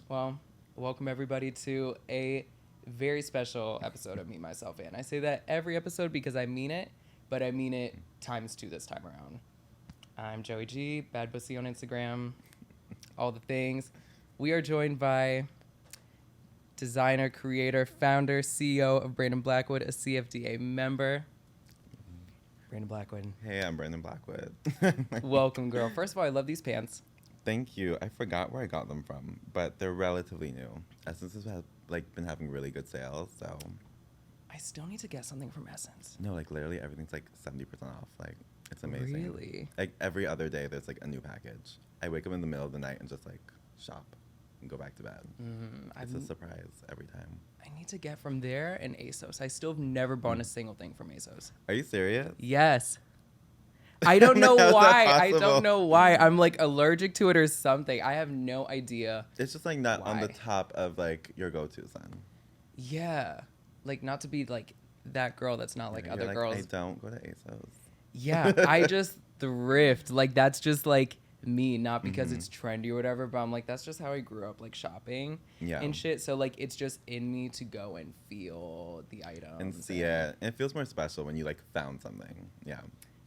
Well, welcome everybody to a very special episode of Me, Myself, and I say that every episode because I mean it, but I mean it times two this time around. I'm Joey G, Bad Bussy on Instagram, all the things. We are joined by designer, creator, founder, CEO of Brandon Blackwood, a CFDA member. Brandon Blackwood. Hey, I'm Brandon Blackwood. Welcome, girl. First of all, I love these pants. Thank you. I forgot where I got them from, but they're relatively new. Essence has been having really good sales, so. I still need to get something from Essence. No, literally everything's 70% off. It's amazing. Really? Every other day there's a new package. I wake up in the middle of the night and just shop and go back to bed. It's a surprise every time. I need to get from there and ASOS. I still have never bought a single thing from ASOS. Are you serious? Yes. I don't know why. I possible? don't know why. I'm allergic to it or something. I have no idea. It's just not on the Why? top of your go-tos then. Yeah. Not to be that girl that's not like You're other girls. I don't go to ASOS. Yeah. I just thrift. That's just me, not because it's trendy or whatever, but I'm that's just how I grew up shopping and shit. So it's just in me to go and feel the item And see it. And it feels more special when you found something. Yeah.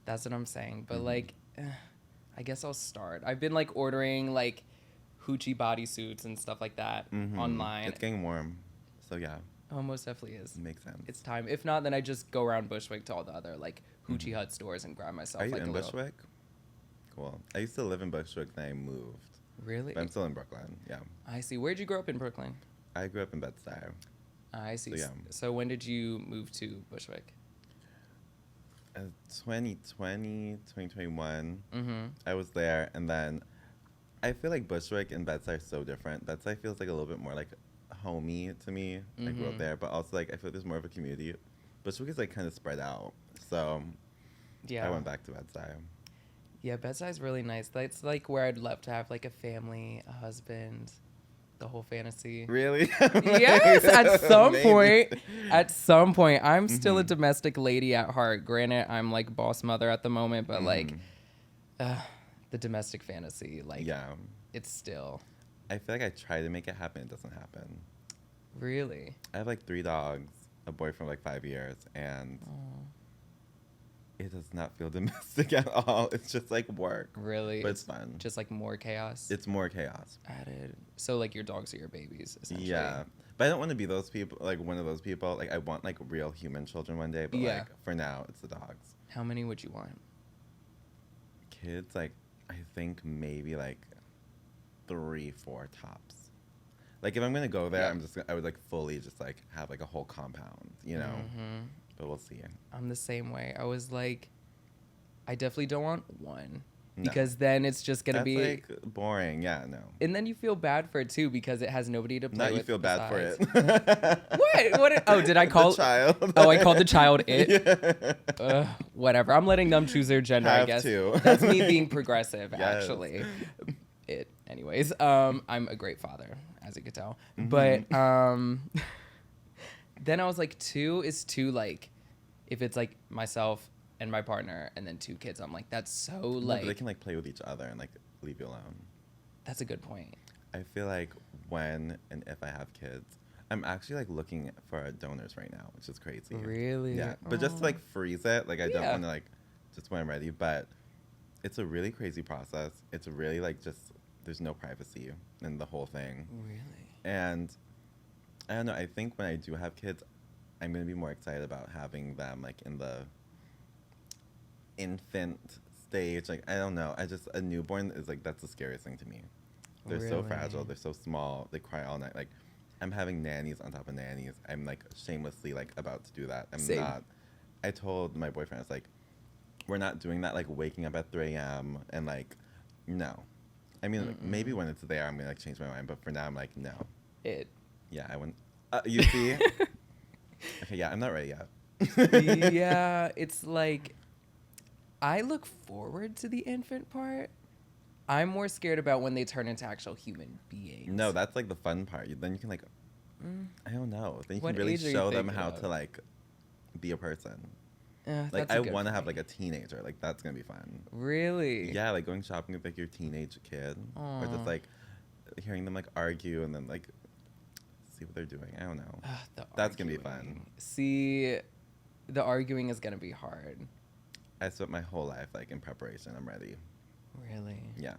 That's what I'm saying. But I guess I'll start. I've been ordering hoochie bodysuits and stuff like that online. It's getting warm. So yeah. Oh, most definitely is. Makes sense. It's time. If not, then I just go around Bushwick to all the other hoochie hut stores and grab myself Are you a in little. Bushwick? Cool. I used to live in Bushwick, then I moved. Really? But I'm still in Brooklyn. Yeah. I see. Where'd you grow up in Brooklyn? I grew up in Bed-Stuy. I see. So, yeah. So when did you move to Bushwick? 2020, 2021. Mm-hmm. I was there, and then I feel Bushwick and Bed-Stuy are so different. Bed-Stuy feels a little bit more homey to me. I grew up there, but also I feel there's more of a community. Bushwick is kind of spread out, so Yeah. I went back to Bed-Stuy. Yeah, Bed-Stuy's really nice. That's where I'd love to have a family, a husband, the whole fantasy. Really? Yes, at some Maybe. point. At some point. I'm still a domestic lady at heart. Granted, I'm boss mother at the moment, but the domestic fantasy, Yeah. it's still I feel I try to make it happen. It doesn't happen. really. I have 3 dogs, a boyfriend of 5 years, and it does not feel domestic at all. It's just work. Really. But it's fun. Just more chaos It's more chaos. added. So your dogs are your babies, essentially. Yeah. But I don't want to be those people, one of those people. I want real human children one day, but Yeah. for now, it's the dogs. How many would you want? Kids, I think maybe 3, 4 tops. If I'm gonna go there, Yeah. I would fully just have a whole compound, you know. Mm-hmm. But we'll see. I'm the same way. I was I definitely don't want one. No. Because then it's just gonna That's be boring. Yeah, no. and then you feel bad for it too because it has nobody to play Not with. you feel bad for it. What? What? Did I call the child? Oh, I called the child it. Yeah. Whatever. I'm letting them choose their gender. I Have guess to. that's me being progressive. Yes. Actually, it. Anyways, I'm a great father, as you could tell. But then I was 2 is too if it's myself and my partner and then 2 kids. I'm that's so No, but they can play with each other and leave you alone. That's a good point. I feel when and if I have kids, I'm actually looking for donors right now, which is crazy. Really? Yeah, but just to freeze it, I don't Yeah. want to just when I'm ready. But it's a really crazy process. It's really just there's no privacy in the whole thing. Really? And I don't know. I think when I do have kids, I'm gonna be more excited about having them in the infant stage. I don't know. A newborn is that's the scariest thing to me. They're so Really? fragile. They're so small. They cry all night. I'm having nannies on top of nannies. I'm shamelessly about to do that. I'm Same. not. I told my boyfriend, I was we're not doing that. Waking up at 3 a.m. and no. I mean, maybe when it's there, I'm gonna change my mind. But for now, I'm no. It. Yeah, I wouldn't. You see? Okay, yeah, I'm not ready yet. Yeah, it's I look forward to the infant part. I'm more scared about when they turn into actual human beings. No, that's the fun part. Then you can I don't know. Then you What can really age are you show them thinking how of? to be a person. That's I a good want to have point. a teenager. That's gonna be fun. Really? Yeah, going shopping with your teenage kid, or just Aw. hearing them like argue and then like see what they're doing. I don't know. The That's gonna be arguing. fun. See, the arguing is gonna be hard. I spent my whole life like in preparation. I'm ready. Really? Yeah.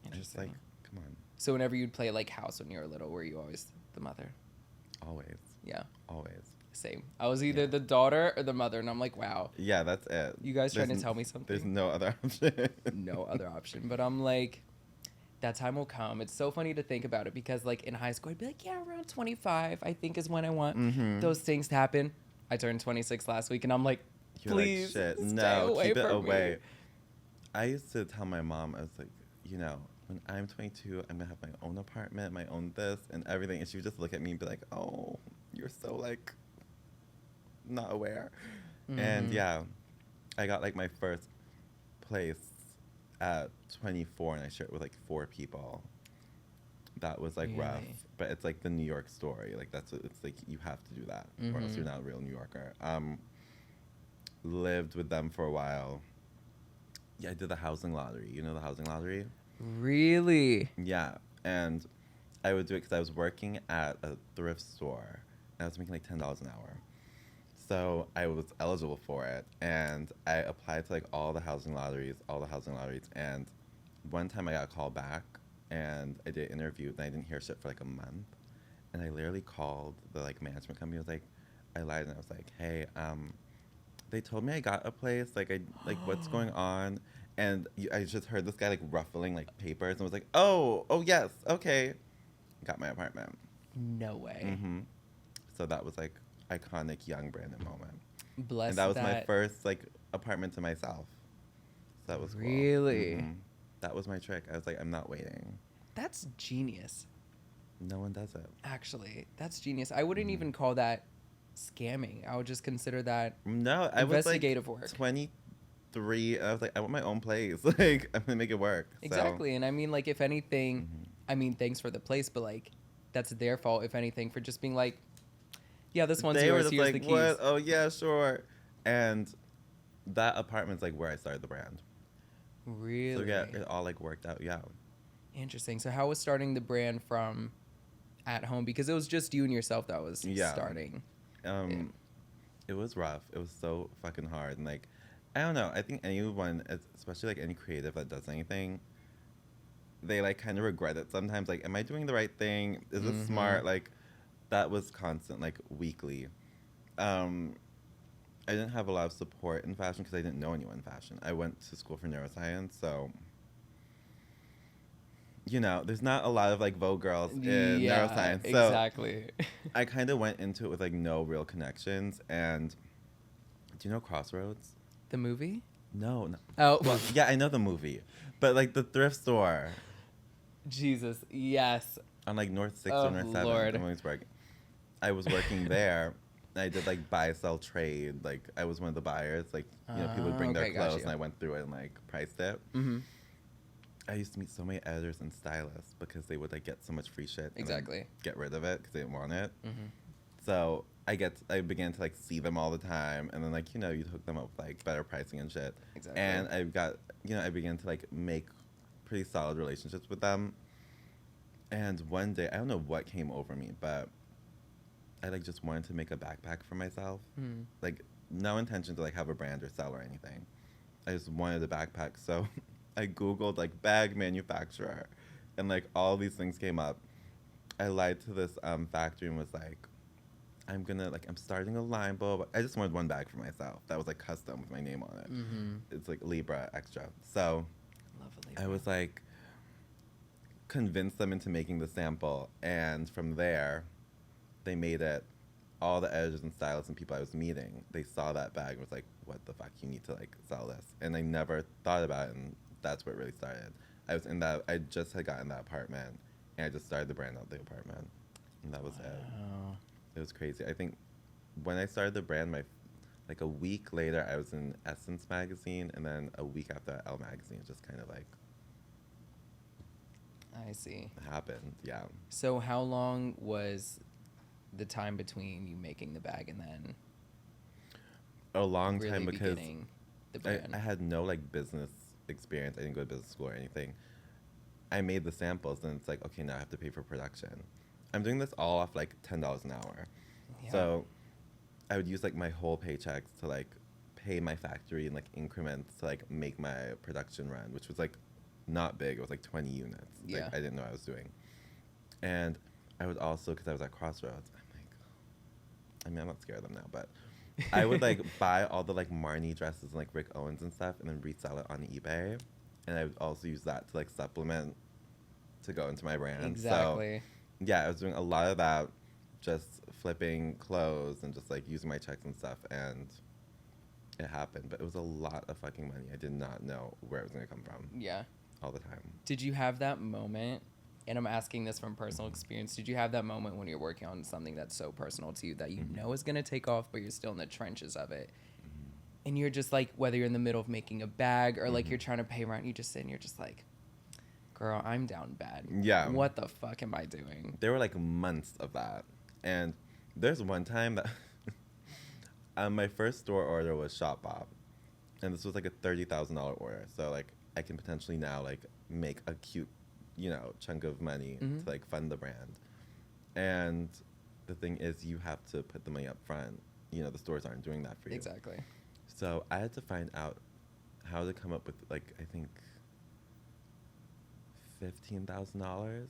Interesting. It's like, come on. So whenever you'd play like house when you were little, were you always the mother? Always. Yeah. Always. Same. I was either the daughter or the mother, and I'm like, wow. Yeah, that's it. You guys trying to tell me something? There's no other option. No other option. But I'm like, that time will come. It's so funny to think about it because, like, in high school, I'd be like, yeah, around 25, I think is when I want those things to happen. I turned 26 last week, and I'm like, please, You're like, shit, stay no, away keep it from away. me. I used to tell my mom, I was like, you know, when I'm 22, I'm gonna have my own apartment, my own this and everything. And she would just look at me and be like, oh, you're so like not aware. And yeah, I got like my first place at 24 and I shared it with like 4 people. That was like rough, but it's like the New York story. Like that's what it's like, you have to do that or else you're not a real New Yorker. Lived with them for a while. Yeah, I did the housing lottery. You know the housing lottery? Really? Yeah, and I would do it because I was working at a thrift store and I was making like $10 an hour. So I was eligible for it and I applied to like all the housing lotteries. And one time I got a call back and I did an interview and I didn't hear shit for like a month. And I literally called the like management company. I was like, I lied and I was like, hey, they told me I got a place. Like, what's going on? And I just heard this guy like ruffling like papers and was like, oh yes, okay. Got my apartment. No way. So that was like iconic young Brandon moment. Bless and that was my first like apartment to myself. So that was cool. Really? That was my trick. I was like, I'm not waiting. That's genius. No one does it. Actually, that's genius. I wouldn't even call that scamming. I would just consider that no. I was like investigative work. 23. And I was like, I want my own place. Like, I'm gonna make it work. Exactly. And I mean, like, if anything, I mean, thanks for the place, but like, that's their fault, if anything, for just being like, yeah, this one's they yours. were just Here's like, the keys. what? Oh yeah, sure. And that apartment's like where I started the brand. Really? So yeah, it all like worked out. Yeah. Interesting. So how was starting the brand from at home? Because it was just you and yourself that was starting. It was rough. It was so fucking hard. And like, I don't know. I think anyone, especially like any creative that does anything, they like kind of regret it sometimes. Like, am I doing the right thing? Is this smart? Like, that was constant, like weekly. I didn't have a lot of support in fashion because I didn't know anyone in fashion. I went to school for neuroscience, so you know, there's not a lot of like Vogue girls in neuroscience. So exactly. I kind of went into it with like no real connections. And do you know Crossroads? The movie? No. Oh. Well, yeah, I know the movie, but like the thrift store. Jesus, yes. On like North 6 Oh, or North 7 Lord. in Williamsburg. I was working there. I did like buy, sell, trade. Like I was one of the buyers. Like, you know, people would bring their clothes and I went through it and like priced it. I used to meet so many editors and stylists because they would like get so much free shit. And then get rid of it because they didn't want it. So I began to like see them all the time, and then like, you know, you'd hook them up with like better pricing and shit. Exactly. And I began to like make pretty solid relationships with them. And one day, I don't know what came over me, but I like just wanted to make a backpack for myself. Like no intention to like have a brand or sell or anything. I just wanted a backpack. So I Googled like bag manufacturer and like all these things came up. I lied to this factory and was like, I'm starting a line, but I just wanted one bag for myself. That was like custom with my name on it. It's like Libra extra. So I was like, convinced them into making the sample. And from there, they made it. All the editors and stylists and people I was meeting, they saw that bag and was like, what the fuck, you need to like sell this. And I never thought about it, and that's where it really started. I just had gotten that apartment and I just started the brand out of the apartment. And that was it. It was crazy. I think when I started the brand, like a week later, I was in Essence magazine, and then a week after Elle magazine, it just kind of like I see. happened. Yeah. So how long was the time between you making the bag and then A long really time because beginning the brand? I had no like business experience. I didn't go to business school or anything. I made the samples, and it's like, okay, now I have to pay for production. I'm doing this all off like $10 an hour. Yeah. So I would use like my whole paychecks to like pay my factory in like increments to like make my production run, which was like not big. It was like 20 units. Yeah. Like I didn't know what I was doing. And I would also, because I was at Crossroads, I mean, I'm not scared of them now, but I would like buy all the like Marnie dresses and like Rick Owens and stuff and then resell it on eBay. And I would also use that to like supplement to go into my brand. Exactly. So yeah, I was doing a lot of that, just flipping clothes and just like using my checks and stuff. And it happened, but it was a lot of fucking money. I did not know where it was going to come from. Yeah. All the time. Did you have that moment, and I'm asking this from personal experience, did you have that moment when you're working on something that's so personal to you that you know is going to take off, but you're still in the trenches of it? And you're just like, whether you're in the middle of making a bag or like you're trying to pay rent, you just sit and you're just like, girl, I'm down bad. Yeah. What the fuck am I doing? There were like months of that. And there's one time that my first store order was Shop Bop. And this was like a $30,000 order. So like I can potentially now like make a cute, you know, chunk of money to like fund the brand. And the thing is, you have to put the money up front. You know, the stores aren't doing that for you. Exactly. So I had to find out how to come up with like, I think $15,000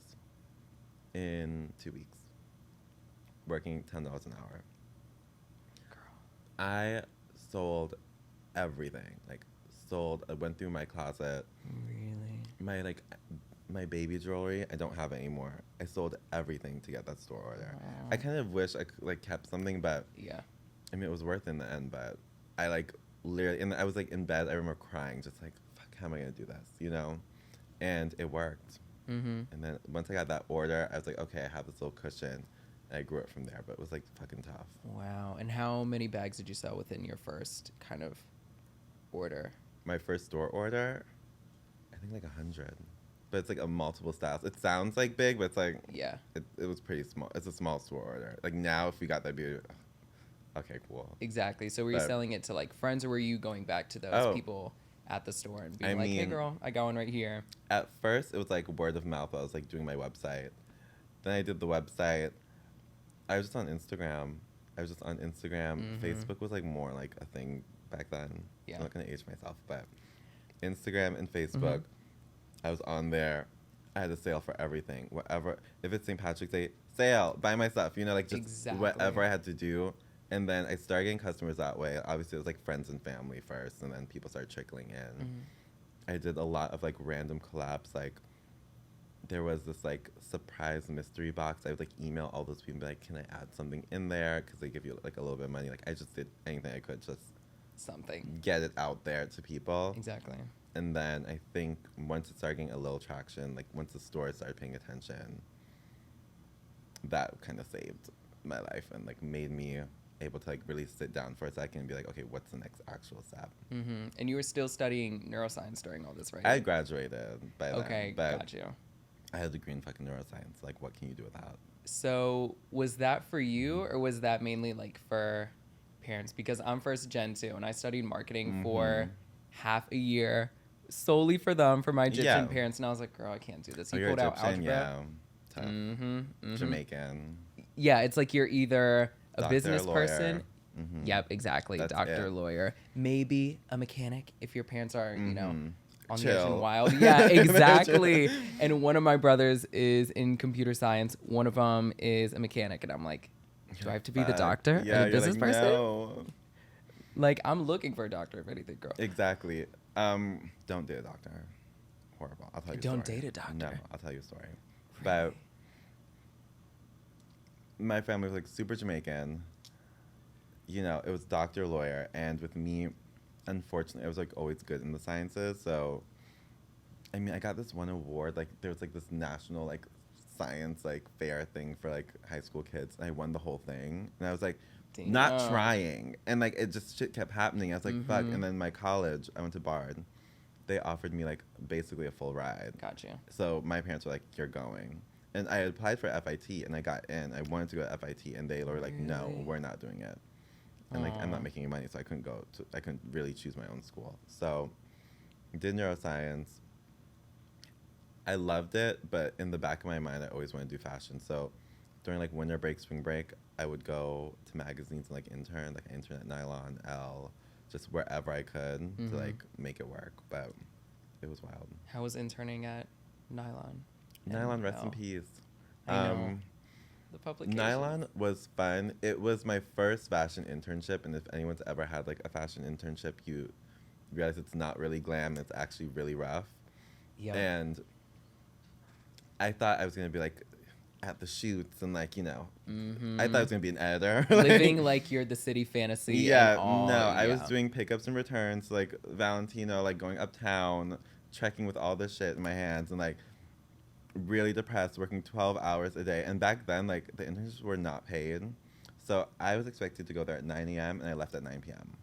in 2 weeks, working $10 an hour. Girl. I sold everything. Like I went through my closet. Really? My baby jewelry, I don't have it anymore. I sold everything to get that store order. Wow. I kind of wish I like kept something, but Yeah. I mean, it was worth it in the end, but I like literally, and I was like in bed, I remember crying, just like, fuck, how am I gonna do this, you know? And it worked. Mm-hmm. And then once I got that order, I was like, okay, I have this little cushion. And I grew it from there, but it was like fucking tough. Wow. And how many bags did you sell within your first kind of order? My first store order, I think like 100. But it's like a multiple styles. It sounds like big, but it's like, Yeah. it was pretty small. It's a small store order. Like now, if we got that, be okay, cool. Exactly. So were you selling it to like friends, or were you going back to those people at the store and being like, hey girl, I got one right here? At first, it was like word of mouth. I was like doing my website. Then I did the website. I was just on Instagram. Facebook was like more like a thing back then. Yeah. I'm not going to age myself, but Instagram and Facebook, I was on there. I had a sale for everything. Whatever. If it's St. Patrick's Day, sale, buy my stuff. You know, like just whatever I had to do. And then I started getting customers that way. Obviously, it was like friends and family first, and then people started trickling in. I did a lot of like random collabs. Like there was this like surprise mystery box. I would like email all those people and be like, can I add something in there? Because they give you like a little bit of money. Like I just did anything I could, just something, get it out there to people. Exactly. And then I think once it started getting a little traction, like once the store started paying attention, that kind of saved my life and like made me able to like really sit down for a second and be like, okay, what's the next actual step? And you were still studying neuroscience during all this, right? I graduated by then. Okay, got you. I had a degree in fucking neuroscience. Like, what can you do with that? So was that for you, or was that mainly like for parents? Because I'm first gen too, and I studied marketing for half a year solely for them, for my Egyptian parents, and I was like, girl, I can't do this. You pulled out algebra. Yeah, tough. Jamaican. Yeah, it's like you're either a Doctor, business lawyer. person. Yep, exactly. That's Doctor, it. lawyer, maybe a mechanic if your parents are, you know, on the Chill. edge and wild. Yeah, exactly. And one of my brothers is in computer science. One of them is a mechanic, and I'm like, do I have to be the doctor Yeah, and a business like, person? No. Like, I'm looking for a doctor, if anything, girl. Exactly. Don't date a doctor. Horrible. I'll tell you a story. Don't date a doctor. No, I'll tell you a story. But my family was like super Jamaican. You know, it was doctor, lawyer, and with me, unfortunately, I was like always good in the sciences. So, I mean, I got this one award. Like, there was like this national like science like fair thing for like high school kids, and I won the whole thing. And I was like, not trying, and like it just shit kept happening. I was like, fuck. And then my college, I went to Bard. They offered me like basically a full ride. Gotcha. So my parents were like, you're going. And I applied for FIT and I got in. I wanted to go to FIT, and they were like, no, we're not doing it. And like I'm not making any money, so I couldn't really choose my own school. So did neuroscience. I loved it, but in the back of my mind, I always want to do fashion. So during like winter break, spring break, I would go to magazines and like intern. Like I interned at Nylon, Elle, just wherever I could to like make it work. But it was wild. How was interning at Nylon? Nylon, rest in Elle? peace. I know. The publication. Nylon was fun. It was my first fashion internship, and if anyone's ever had like a fashion internship, you realize it's not really glam. It's actually really rough. Yeah. And I thought I was gonna be like at the shoots and like, you know, I thought I was gonna be an editor. Living like you're the city fantasy. Yeah, and all, no, I was yeah. doing pickups and returns, like Valentino, like going uptown, trekking with all this shit in my hands, and like really depressed, working 12 hours a day. And back then, like the internships were not paid, so I was expected to go there at 9 a.m. and I left at 9 p.m.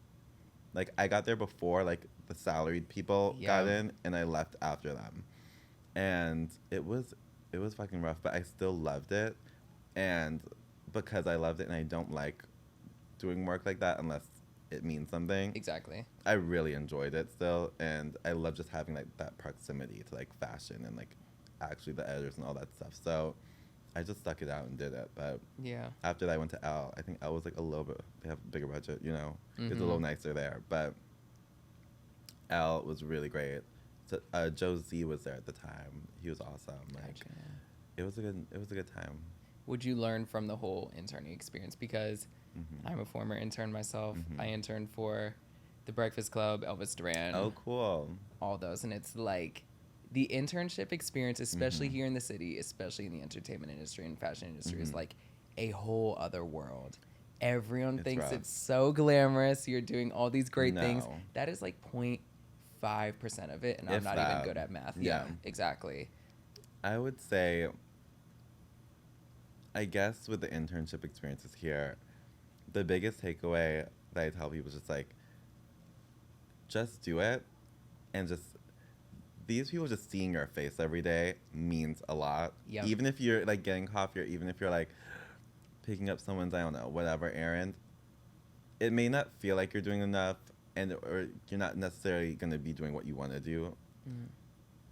Like I got there before like the salaried people got in, and I left after them, and it was fucking rough, but I still loved it. And because I loved it and I don't like doing work like that unless it means something. Exactly. I really enjoyed it still, and I love just having like that proximity to like fashion and like actually the editors and all that stuff. So I just stuck it out and did it. But Yeah. after that I went to Elle. I think Elle was like a little bit, they have a bigger budget, you know. It's a little nicer there. But Elle was really great. So Joe Z was there at the time. He was awesome. Like Gotcha. it was a good time. Would you learn from the whole interning experience? Because I'm a former intern myself. I interned for The Breakfast Club, Elvis Duran. Oh, cool. All those. And it's like the internship experience, especially here in the city, especially in the entertainment industry and fashion industry, is like a whole other world. Everyone thinks rough. it's so glamorous. You're doing all these great things. No. That is like 0.5% of it. And I'm If not that. even good at math. Yeah. Yeah, exactly. I would say, I guess with the internship experiences here, the biggest takeaway that I tell people is just like, just do it, and just, these people just seeing your face every day means a lot. Yep. Even if you're like getting coffee, or even if you're like picking up someone's, I don't know, whatever errand, it may not feel like you're doing enough, or you're not necessarily going to be doing what you want to do.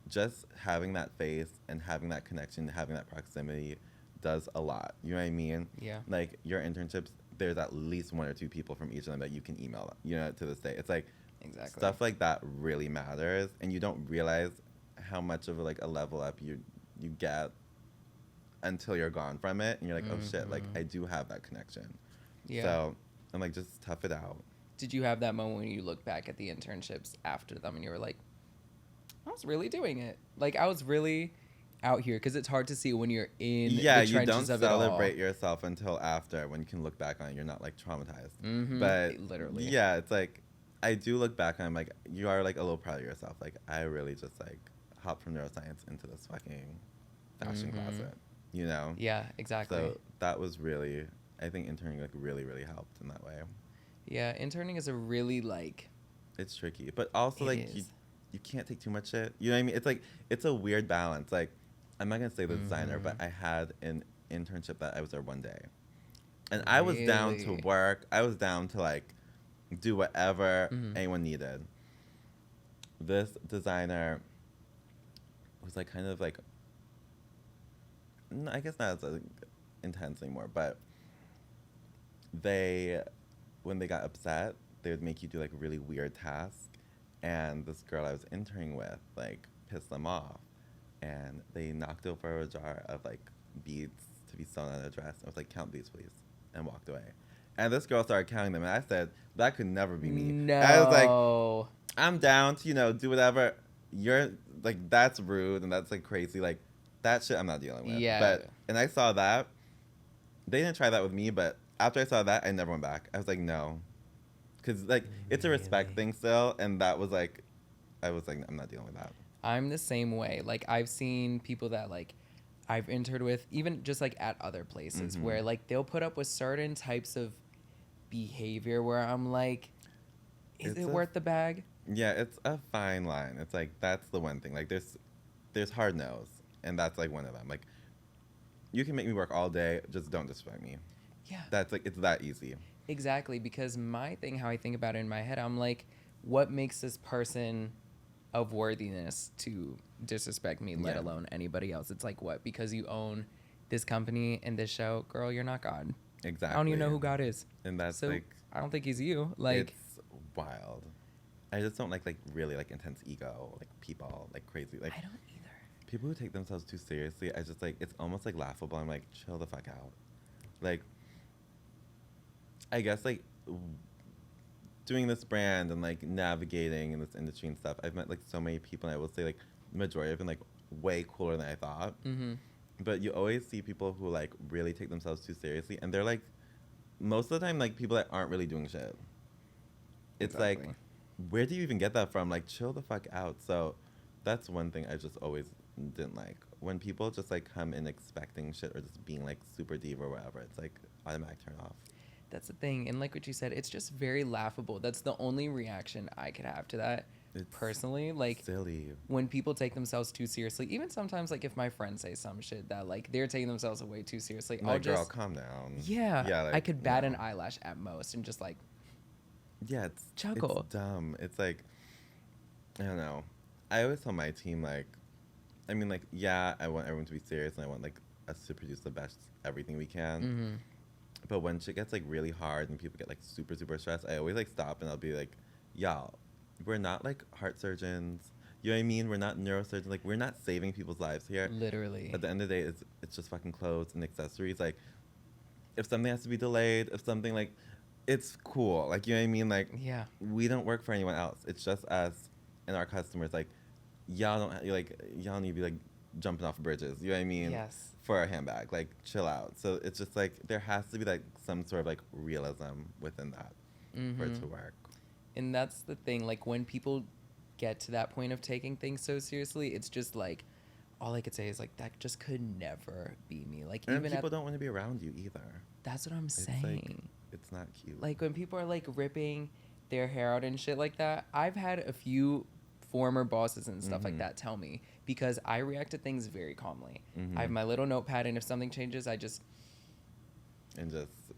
Just having that face and having that connection, having that proximity does a lot. You know what I mean? Yeah. Like your internships, there's at least one or two people from each of them that you can email, you know, to this day. It's like Exactly. stuff like that really matters, and you don't realize how much of like a level up you get until you're gone from it, and you're like, oh shit, like I do have that connection. Yeah. So I'm like, just tough it out. Did you have that moment when you look back at the internships after them and you were like, I was really doing it. Like, I was really out here, because it's hard to see when you're in the trenches you don't of it all. celebrate yourself until after, when you can look back on it, you're not like traumatized. But Literally. yeah, it's like I do look back and I'm like, you are like a little proud of yourself. Like I really just like hopped from neuroscience into this fucking fashion closet, you know? Yeah, exactly. So that was really, I think interning like really, really helped in that way. Yeah, interning is a really like, It's tricky, but also It like is. you can't take too much shit. You know what I mean? It's like, it's a weird balance. Like, I'm not gonna say the designer, but I had an internship that I was there one day, and I was down to Really? work. I was down to like do whatever anyone needed. This designer was like kind of like, I guess not as intense anymore, but when they got upset, they would make you do like a really weird task, and this girl I was interning with like pissed them off, and they knocked over a jar of like beads to be sewn on a dress. I was like, count these please, and walked away. And this girl started counting them, and I said, that could never be me. no. I was like, I'm down to, you know, do whatever. You're like, that's rude and that's like crazy. Like that shit I'm not dealing with. Yeah. And I saw that. They didn't try that with me, but after I saw that, I never went back. I was like, no. Because like it's a respect thing still, and that was like, I was like, I'm not dealing with that. I'm the same way. Like, I've seen people that like I've interned with, even just like at other places, where like they'll put up with certain types of behavior where I'm like, is it worth the bag? Yeah, it's a fine line. It's like, that's the one thing. Like there's hard no's, and that's like one of them. Like, you can make me work all day, just don't disrespect me. Yeah. That's like, it's that easy. Exactly, because my thing, how I think about it in my head, I'm like, what makes this person of worthiness to disrespect me, let alone anybody else. It's like, what? Because you own this company and this show, girl, you're not God. Exactly. I don't even know who God is. And that's so like, I don't think he's you. Like, it's wild. I just don't like really like intense ego, like people, like crazy. Like, I don't either. People who take themselves too seriously, I just like, it's almost like laughable. I'm like, chill the fuck out. Like, I guess like doing this brand and like navigating in this industry and stuff, I've met like so many people, and I will say like majority have been like way cooler than I thought. Mm-hmm. But you always see people who like really take themselves too seriously, and they're like most of the time like people that aren't really doing shit. It's Exactly. like, where do you even get that from? Like, chill the fuck out. So that's one thing I just always didn't like, when people just like come in expecting shit or just being like super diva or whatever. It's like automatic turn off. That's the thing. And like what you said, it's just very laughable. That's the only reaction I could have to that. It's personally, like, silly when people take themselves too seriously. Even sometimes, like, if my friends say some shit that like they're taking themselves way too seriously, like, I'll just, girl, calm down. Yeah, like, I could bat an eyelash at most and just like, it's chuckle. It's dumb. It's like, I don't know. I always tell my team, like, I mean, like, yeah, I want everyone to be serious, and I want like us to produce the best everything we can. Mm-hmm. But when shit gets like really hard and people get like super super stressed, I always like stop and I'll be like, y'all, we're not like heart surgeons. You know what I mean? We're not neurosurgeons. Like, we're not saving people's lives here. Literally. At the end of the day, it's just fucking clothes and accessories. Like, if something has to be delayed, if something like, it's cool. Like, you know what I mean? Like, Yeah. we don't work for anyone else. It's just us and our customers. Like, y'all need to be like jumping off bridges. You know what I mean? Yes. For a handbag. Like, chill out. So it's just like, there has to be like some sort of like realism within that for it to work. And that's the thing. Like, when people get to that point of taking things so seriously, it's just like, all I could say is like, that just could never be me. Like, And even people don't want to be around you either. That's what I'm saying. Like, it's not cute. Like, when people are like ripping their hair out and shit like that, I've had a few former bosses and stuff like that tell me, because I react to things very calmly. I have my little notepad, and if something changes, I just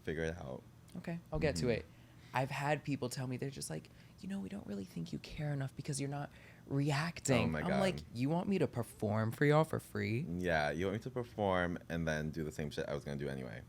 figure it out. Okay, I'll get to it. I've had people tell me, they're just like, we don't really think you care enough because you're not reacting. Oh my God. I'm like, you want me to perform for y'all for free? Yeah, you want me to perform and then do the same shit I was gonna do anyway.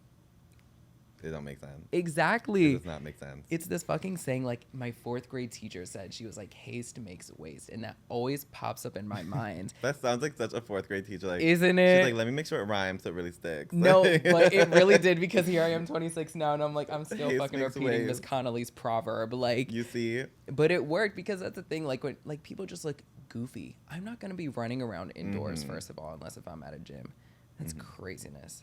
It don't make sense. Exactly. It does not make sense. It's this fucking saying, like, my 4th grade teacher said. She was like, haste makes waste. And that always pops up in my mind. That sounds like such a 4th grade teacher. Like, isn't it? She's like, let me make sure it rhymes so it really sticks. No, but it really did, because here I am 26 now, and I'm like, I'm still Haste fucking makes repeating Miss waste. Connolly's proverb. Like, You see? But it worked, because that's the thing. Like, when like people just look goofy. I'm not going to be running around indoors, first of all, unless if I'm at a gym. That's craziness.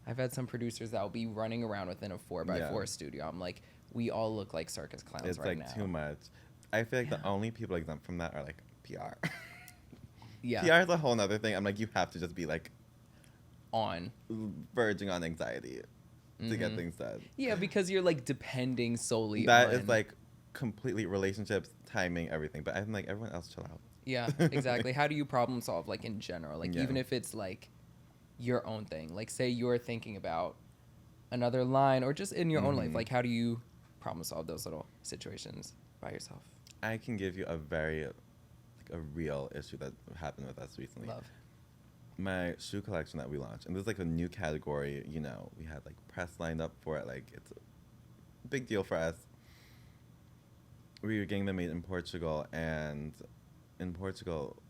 I've had some producers that will be running around within a 4x4 studio. I'm like, we all look like circus clowns It's right like now. too much. I feel like the only people exempt from that are like PR. Yeah. PR is a whole nother thing. I'm like, you have to just be like On. verging on anxiety to get things done. Yeah, because you're like depending solely That on. is like completely relationships, timing, everything. But I'm like, everyone else chill out. Yeah, exactly. How do you problem solve, like, in general? Like, even if it's like your own thing. Like, say you're thinking about another line, or just in your own life. Like, how do you problem solve those little situations by yourself? I can give you a very, like, a real issue that happened with us recently. Love. My shoe collection that we launched, and this is like a new category, we had like press lined up for it. Like, it's a big deal for us. We were getting them made in Portugal, and in Portugal,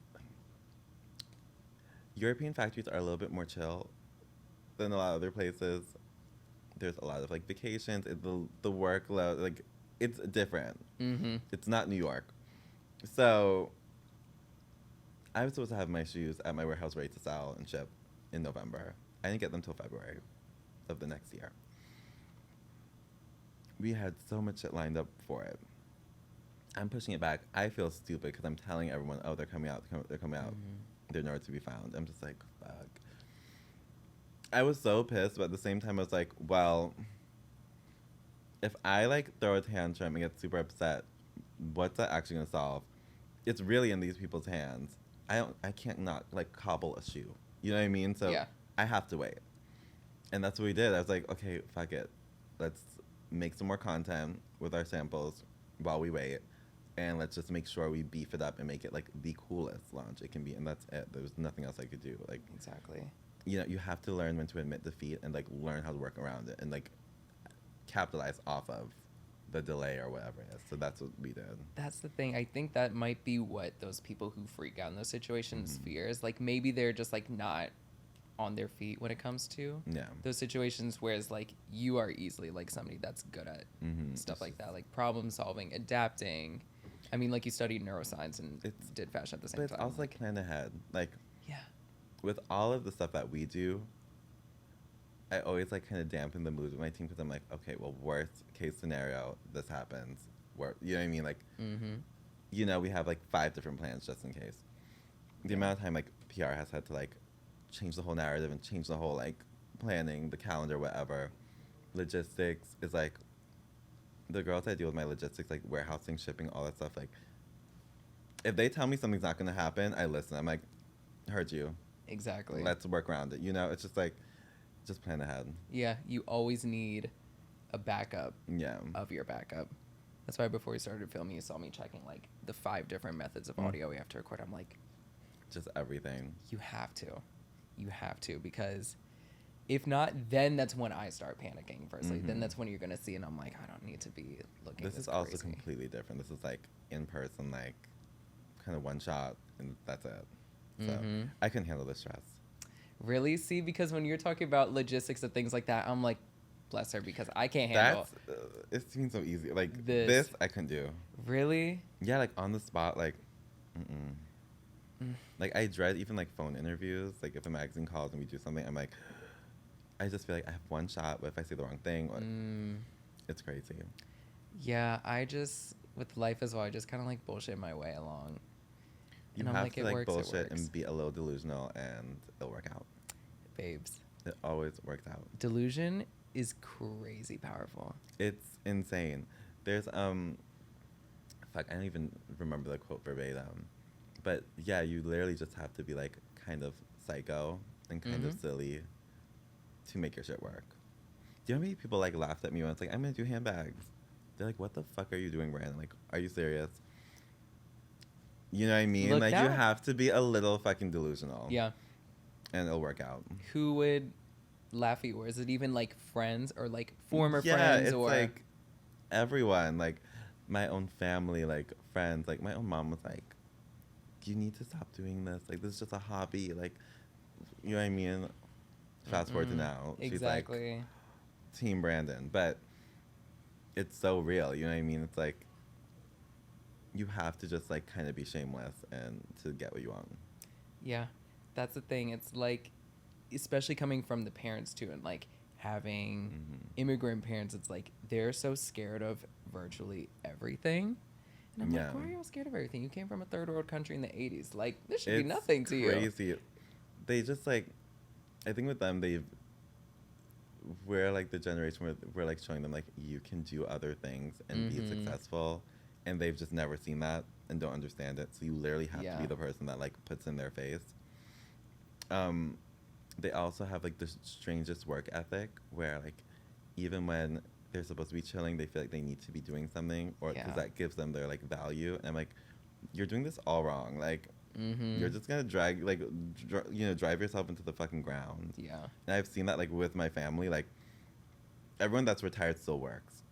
European factories are a little bit more chill than a lot of other places. There's a lot of like vacations, the workload, like, it's different. It's not New York. So I was supposed to have my shoes at my warehouse ready to sell and ship in November. I didn't get them till February of the next year. We had so much shit lined up for it. I'm pushing it back. I feel stupid because I'm telling everyone, oh, they're coming out. They're coming out. They're nowhere to be found. I'm just like, fuck. I was so pissed, but at the same time, I was like, well, if I like throw a tantrum and get super upset, what's that actually gonna solve? It's really in these people's hands. I can't not like cobble a shoe. You know what I mean? So Yeah. I have to wait. And that's what we did. I was like, okay, fuck it. Let's make some more content with our samples while we wait. and let's just make sure we beef it up and make it like the coolest launch it can be, and that's it. There's nothing else I could do. Like, Exactly. you know, you have to learn when to admit defeat and like learn how to work around it and like capitalize off of the delay or whatever it is. So that's what we did. That's the thing. I think that might be what those people who freak out in those situations fear is. Like, maybe they're just like not on their feet when it comes to those situations, whereas like you are easily like somebody that's good at stuff like that, like problem solving, adapting. I mean, like, you studied neuroscience and did fashion at the same but time. it's also like plan ahead. Like, yeah, with all of the stuff that we do, I always like kind of dampen the mood with my team because I'm like, okay, well, worst case scenario, this happens. You know what I mean? Like, you know, we have like 5 different plans just in case. The amount of time like PR has had to like change the whole narrative and change the whole like planning, the calendar, whatever. Logistics is like, the girls I deal with my logistics, like warehousing, shipping, all that stuff. Like, if they tell me something's not gonna happen, I listen. I'm like, heard you. Exactly. Let's work around it. You know, it's just like, just plan ahead. Yeah, you always need a backup of your backup. That's why before we started filming, you saw me checking like the 5 different methods of audio we have to record. I'm like, just everything. You have to, because if not, then that's when I start panicking firstly. Then that's when you're gonna see, and I'm like, I don't need to be looking. This is also completely different. This is like in person, like kind of one shot, and that's it. So I couldn't handle the stress. Really? See, because when you're talking about logistics and things like that, I'm like, bless her, because I can't handle. It seems so easy. Like this I couldn't do. Really? Yeah, like on the spot, like, like I dread even like phone interviews. Like if a magazine calls and we do something, I'm like, I just feel like I have one shot. What if I say the wrong thing? Or, it's crazy. Yeah, I just with life as well. I just kind of like bullshit my way along. You and have I'm like, to it like works, bullshit and be a little delusional, and it'll work out. Babes. It always works out. Delusion is crazy powerful. It's insane. There's fuck, I don't even remember the quote verbatim, but yeah, you literally just have to be like kind of psycho and kind of silly to make your shit work. Do you know how many people like laughed at me when I was like, I'm gonna do handbags? They're like, what the fuck are you doing, Brandon? Like, are you serious? You know what I mean? Look, like, you have to be a little fucking delusional. Yeah. And it'll work out. Who would laugh at you? Or is it even like friends or like former friends? Yeah, it's or like everyone. Like my own family, like friends. Like my own mom was like, you need to stop doing this. Like, this is just a hobby. Like, you know what I mean? Fast forward to now. Exactly. She's like, Team Brandon. But it's so real. You know what I mean? It's like, you have to just like kind of be shameless and to get what you want. Yeah, that's the thing. It's like, especially coming from the parents too, and like having immigrant parents, it's like they're so scared of virtually everything. And I'm like, why are you all scared of everything? You came from a third world country in the 80s. Like, this should be nothing to you. It's crazy. They just like, I think with them, we're like the generation where we're like showing them like you can do other things and be successful. And they've just never seen that and don't understand it. So you literally have to be the person that like puts in their face. They also have like the strangest work ethic where like even when they're supposed to be chilling, they feel like they need to be doing something, or because that gives them their like value. And I'm like, you're doing this all wrong. Like you're just gonna drive yourself into the fucking ground. Yeah. And I've seen that like with my family. Like everyone that's retired still works,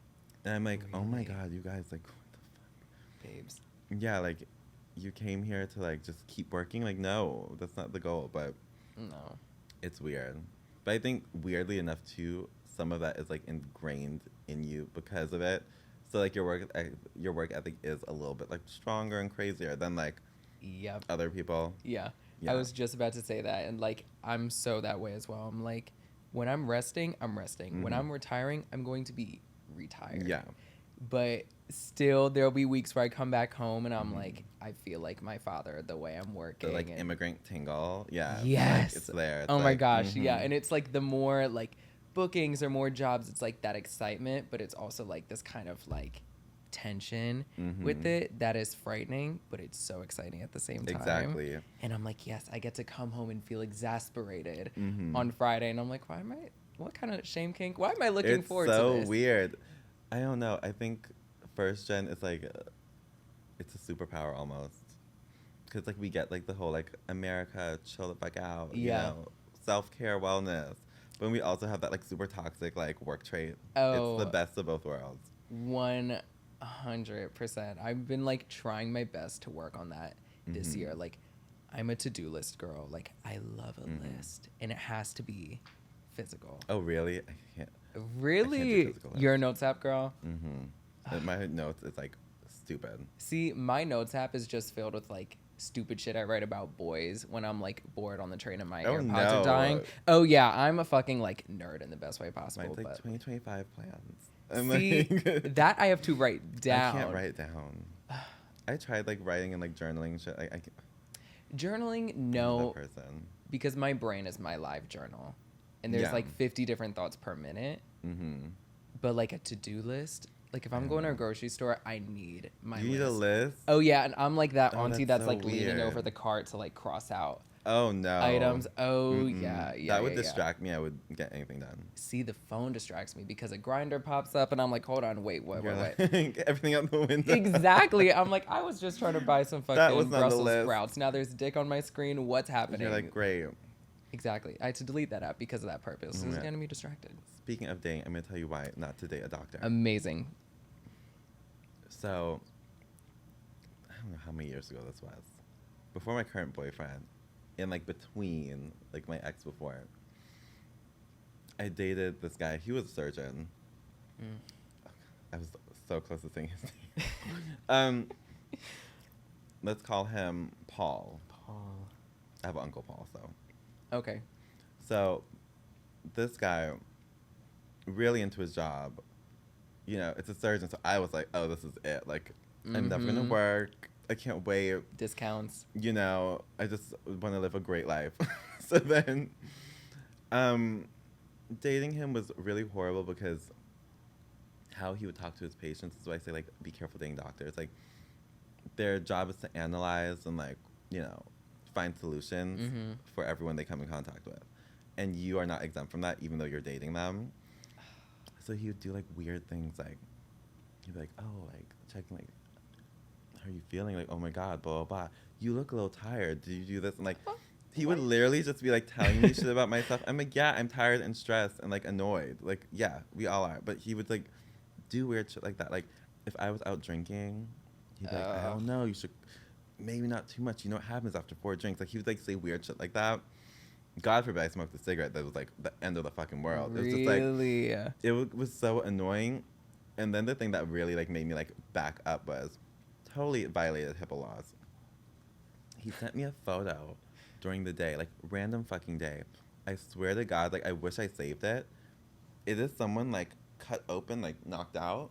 and I'm like, oh my god, you guys, like, babes. Yeah, like, you came here to, like, just keep working? Like, no, that's not the goal, but... No. It's weird. But I think, weirdly enough, too, some of that is, like, ingrained in you because of it. So, like, your work ethic is a little bit, like, stronger and crazier than, like, other people. Yeah. I was just about to say that, and, like, I'm so that way as well. I'm like, when I'm resting, I'm resting. When I'm retiring, I'm going to be retired. Yeah. But still, there'll be weeks where I come back home and I'm like, I feel like my father the way I'm working. The like immigrant tingle, Yes, like, it's there. It's my gosh, yeah. And it's like the more like bookings or more jobs, it's like that excitement, but it's also like this kind of like tension with it that is frightening, but it's so exciting at the same time. Exactly. And I'm like, yes, I get to come home and feel exasperated on Friday, and I'm like, what kind of shame kink? Why am I looking forward to this? It's so weird. I don't know. I think first gen is like, it's a superpower almost. Because, like, we get, like, the whole, like, America, chill the fuck out, you Yeah. know, self-care, wellness. But we also have that, like, super toxic, like, work trait. Oh. It's the best of both worlds. 100%. I've been like trying my best to work on that this year. Like, I'm a to-do list girl. Like, I love a list, and it has to be physical. Oh, really? I can't. Really? I can't do physical You're a lists. notes app girl? My notes is, like, stupid. See, my notes app is just filled with like stupid shit I write about boys when I'm like bored on the train and my Oh, AirPods no. are dying. Oh yeah, I'm a fucking like nerd in the best way possible. Mine's, like, But 2025 plans. I'm see, like, that I have to write down. I can't write it down. I tried, like, writing and, like, journaling and shit. I can't. Journaling, I'm no, not that person. because my brain is my live journal, and there's Yeah. like 50 different thoughts per minute. Mm-hmm. But like a to-do list, like if I'm going to a grocery store, I need my You need a list? Oh yeah, and I'm like that Oh, auntie that's that's so like leaning weird. over the cart to like cross out Oh, no. items. Oh Mm-mm. yeah. That would yeah. distract me. I would get anything done. See, the phone distracts me because a grinder pops up and I'm like, hold on, wait, what? You're What? like, everything out the window. Exactly. I'm like, I was just trying to buy some That was fucking on the Brussels list. sprouts. Now there's dick on my screen. What's happening? You're like, great. Exactly. I had to delete that app because of that purpose. It was Yeah. getting me distracted. Speaking of dating, I'm going to tell you why not to date a doctor. Amazing. So, I don't know how many years ago this was. Before my current boyfriend, and like between like my ex before, I dated this guy. He was a surgeon. I was so close to saying his name. Let's call him Paul. Paul. I have an Uncle Paul, so. Okay. So, this guy, really into his job. You know, it's a surgeon, so I was like, oh, this is it. Like, I'm never gonna work. I can't wait. Discounts. You know, I just want to live a great life. So then, dating him was really horrible because how he would talk to his patients is why I say, like, be careful dating doctors. Like, their job is to analyze and, like, you know, find solutions for everyone they come in contact with. And you are not exempt from that, even though you're dating them. So he would do, like, weird things, like, he'd be like, oh, like, checking, like, how are you feeling? Like, oh, my God, blah, blah, blah. You look a little tired. Did you do this? And, like, he would literally just be, like, telling me shit about myself. I'm like, yeah, I'm tired and stressed and, like, annoyed. Like, yeah, we all are. But he would, like, do weird shit like that. Like, if I was out drinking, he'd be like, I don't know, you should, maybe not too much. You know what happens after 4 drinks? Like, he would, like, say weird shit like that. God forbid I smoked a cigarette. That was, like, the end of the fucking world. It was just, like, it was so annoying. And then the thing that really, like, made me, like, back up was totally violated HIPAA laws. He sent me a photo during the day, like, random fucking day. I swear to God, like, I wish I saved it. It is someone, like, cut open, like, knocked out.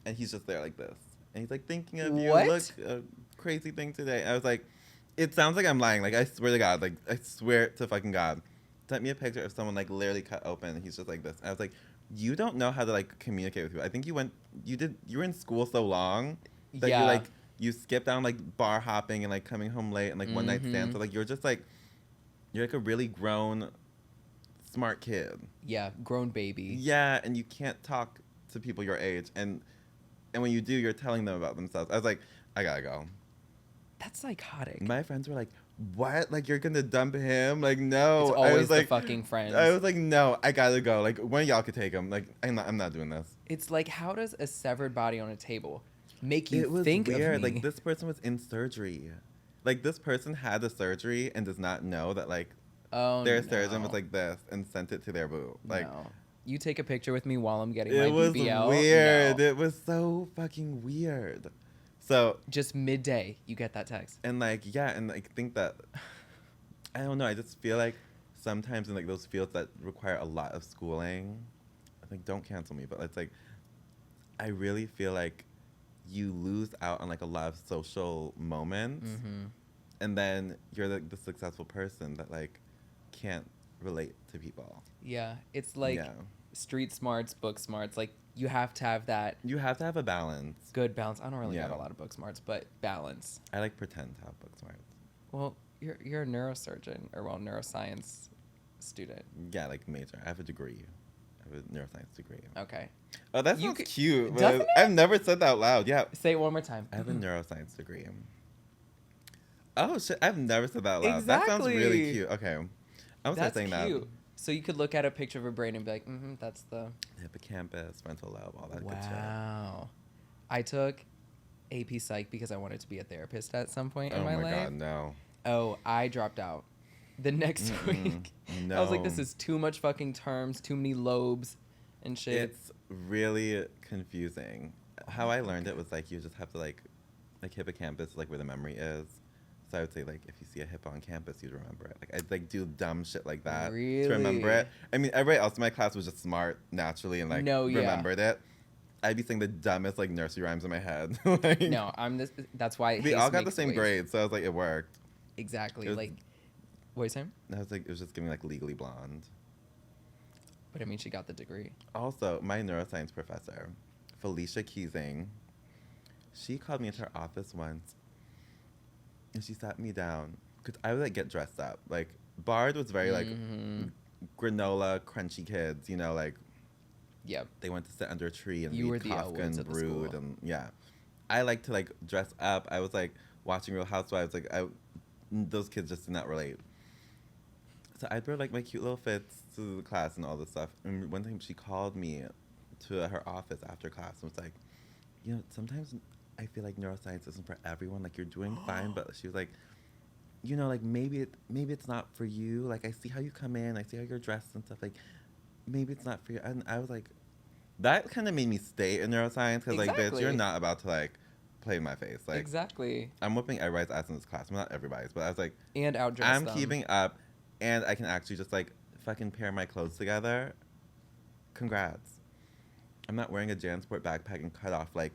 And he's just there like this. And he's like, thinking of you. What? Look, a crazy thing today. I was like, it sounds like I'm lying. Like, I swear to God. Like, I swear to fucking God. Sent me a picture of someone, like, literally cut open. And he's just like this. And I was like, you don't know how to, like, communicate with people. I think you were in school so long that you, like, you skipped down, like, bar hopping and, like, coming home late and, like, one night stand. So, like, you're just, like, you're, like, a really grown, smart kid. Yeah, grown baby. Yeah, and you can't talk to people your age. And when you do, you're telling them about themselves. I was like, I gotta go. That's psychotic. My friends were like, what? Like, you're gonna dump him? Like, no. It's always I was like, the fucking friends. I was like, no, I gotta go. Like, one of y'all could take him. Like, I'm not doing this. It's like, how does a severed body on a table make you It was think weird. of me? Like, this person was in surgery. Like, this person had the surgery and does not know that, like, their surgeon was like this and sent it to their boo. Like, no. You take a picture with me while I'm getting my it was BBL? weird. No. It was so fucking weird. So Just midday, you get that text. and like, yeah, and I think that I don't know. I just feel like sometimes in like those fields that require a lot of schooling, like, don't cancel me, but it's like I really feel like you lose out on like a lot of social moments, and then you're like the successful person that like can't relate to people. Yeah, it's like street smarts, book smarts. Like, you have to have that You have to have a balance. good balance. I don't really have Yeah. a lot of book smarts, but balance. I like pretend to have book smarts. Well, you're a neurosurgeon, or well, neuroscience student. Yeah, like major. I have a degree. I have a neuroscience degree. Okay. Oh, that sounds cute. Doesn't But it? I've never said that out loud. Yeah. Say it one more time. I have a neuroscience degree. Oh shit! I've never said that out loud. That sounds really Exactly. cute. Okay, I was That's saying cute. that. So you could look at a picture of her brain and be like, that's the... Hippocampus, frontal lobe, all that good shit. Wow. I took AP Psych because I wanted to be a therapist at some point in Oh my my life. god, no. Oh, I dropped out the next week. No. I was like, this is too much fucking terms, too many lobes and shit. It's really confusing. How I learned it was like you just have to like hippocampus is like where the memory is. So I would say like if you see a hippo on campus, you'd remember it. Like I'd like do dumb shit like that Really? to remember it. I mean, everybody else in my class was just smart naturally and like remembered it. I'd be saying the dumbest like nursery rhymes in my head. Like, No, I'm this. That's why we all got the makes same waves. grade, so I was like, it worked. Exactly. It was- Like, what are you saying? I was like, it was just giving like Legally Blonde. But I mean, she got the degree. Also, my neuroscience professor, Felicia Keysing, she called me into her office once, and she sat me down because I would like get dressed up. Like Bard was very like granola, crunchy kids, you know, like Yep. they went to sit under a tree and You were read the Elwoods Kafka and of the Brood, school. and yeah, I like to like dress up. I was like watching Real Housewives, like those kids just did not relate. So I'd wear like my cute little fits to the class and all this stuff. And one time she called me to her office after class and was like, you know, sometimes I feel like neuroscience isn't for everyone. Like you're doing fine, but she was like, you know, like maybe it's not for you. Like I see how you come in, I see how you're dressed and stuff. Like maybe it's not for you. And I was like, that kind of made me stay in neuroscience because like, bitch, you're Exactly. not about to like play in my face. Like Exactly. I'm whooping everybody's ass in this class. Well, not everybody's, but I was like, And outdress I'm them. keeping up, and I can actually just like fucking pair my clothes together. Congrats. I'm not wearing a JanSport backpack and cut off like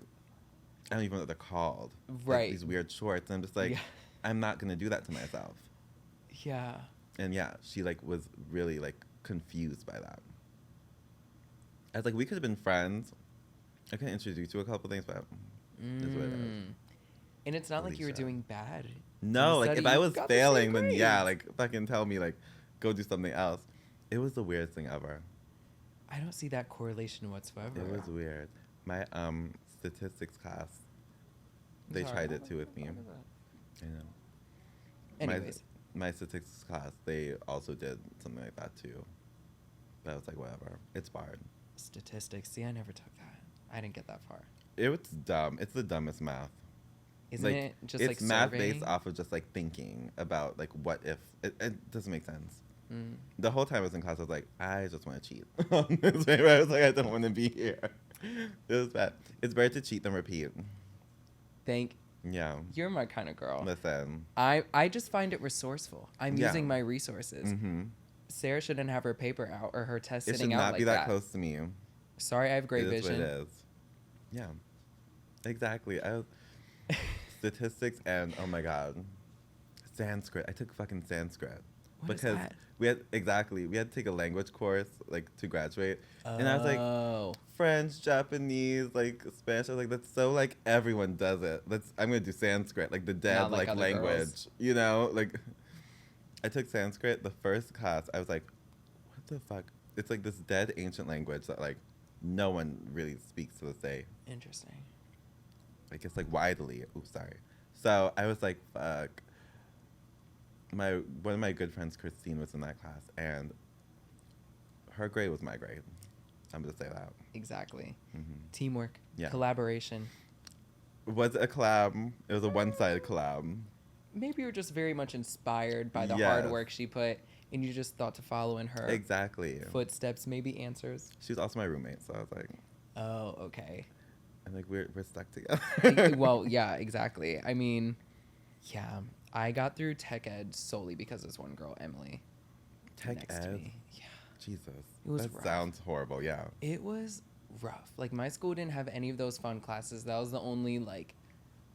I don't even know what they're called. Right. Like, these weird shorts. And I'm just like, Yeah. I'm not gonna do that to myself. Yeah. And yeah, she like was really like confused by that. I was like, we could have been friends. I can introduce you to a couple things, but it's what it is. And it's not like you were Alicia. doing bad. No, You like said if you I was got the same failing, then yeah, grades. like fucking tell me like go do something else. It was the weirdest thing ever. I don't see that correlation whatsoever. It was weird. My statistics class, they tried it too with me. I know. Anyways. My statistics class, they also did something like that too. But I was like, whatever. It's Bard. Statistics. See, I never took that. I didn't get that far. It was dumb. It's the dumbest math. Isn't like, it just it's like math surveying? based off of just like thinking about like what if. It doesn't make sense. Mm. The whole time I was in class, I was like, I just want to cheat. I was like, I don't want to be here. It was bad. It's better to cheat than repeat. Yeah. You're my kind of girl. Listen. I just find it resourceful. I'm Yeah. using my resources. Mm-hmm. Sarah shouldn't have her paper out or her test It should sitting out not like be that close to me. Sorry, I have great It is vision. what it is. Yeah. Exactly. Statistics and, oh my God, Sanskrit. I took fucking Sanskrit. What is because that? we had to take a language course like to graduate. And I was like, Oh. French, Japanese, like Spanish. I was like, that's so like everyone does it. I'm gonna do Sanskrit, like the dead Not like like other language. girls. You know? Like I took Sanskrit, the first class, I was like, what the fuck? It's like this dead ancient language that like no one really speaks to this day. Interesting. I guess like widely. Oops, sorry. So I was like, fuck. One of my good friends, Christine, was in that class, and her grade was my grade. I'm gonna say that. Exactly. Mm-hmm. Teamwork. Yeah. Collaboration. Was it a collab? It was a one-sided collab. Maybe you're just very much inspired by the Yes. hard work she put, and you just thought to follow in her Exactly. footsteps, maybe answers. She was also my roommate, so I was like, Oh, okay. I'm like, we're stuck together. Well, yeah, exactly. I mean, yeah, I got through tech ed solely because this one girl, Emily, Tech next to ed? me. Yeah, Jesus. It was that rough. sounds horrible, yeah. it was rough. Like my school didn't have any of those fun classes. That was the only like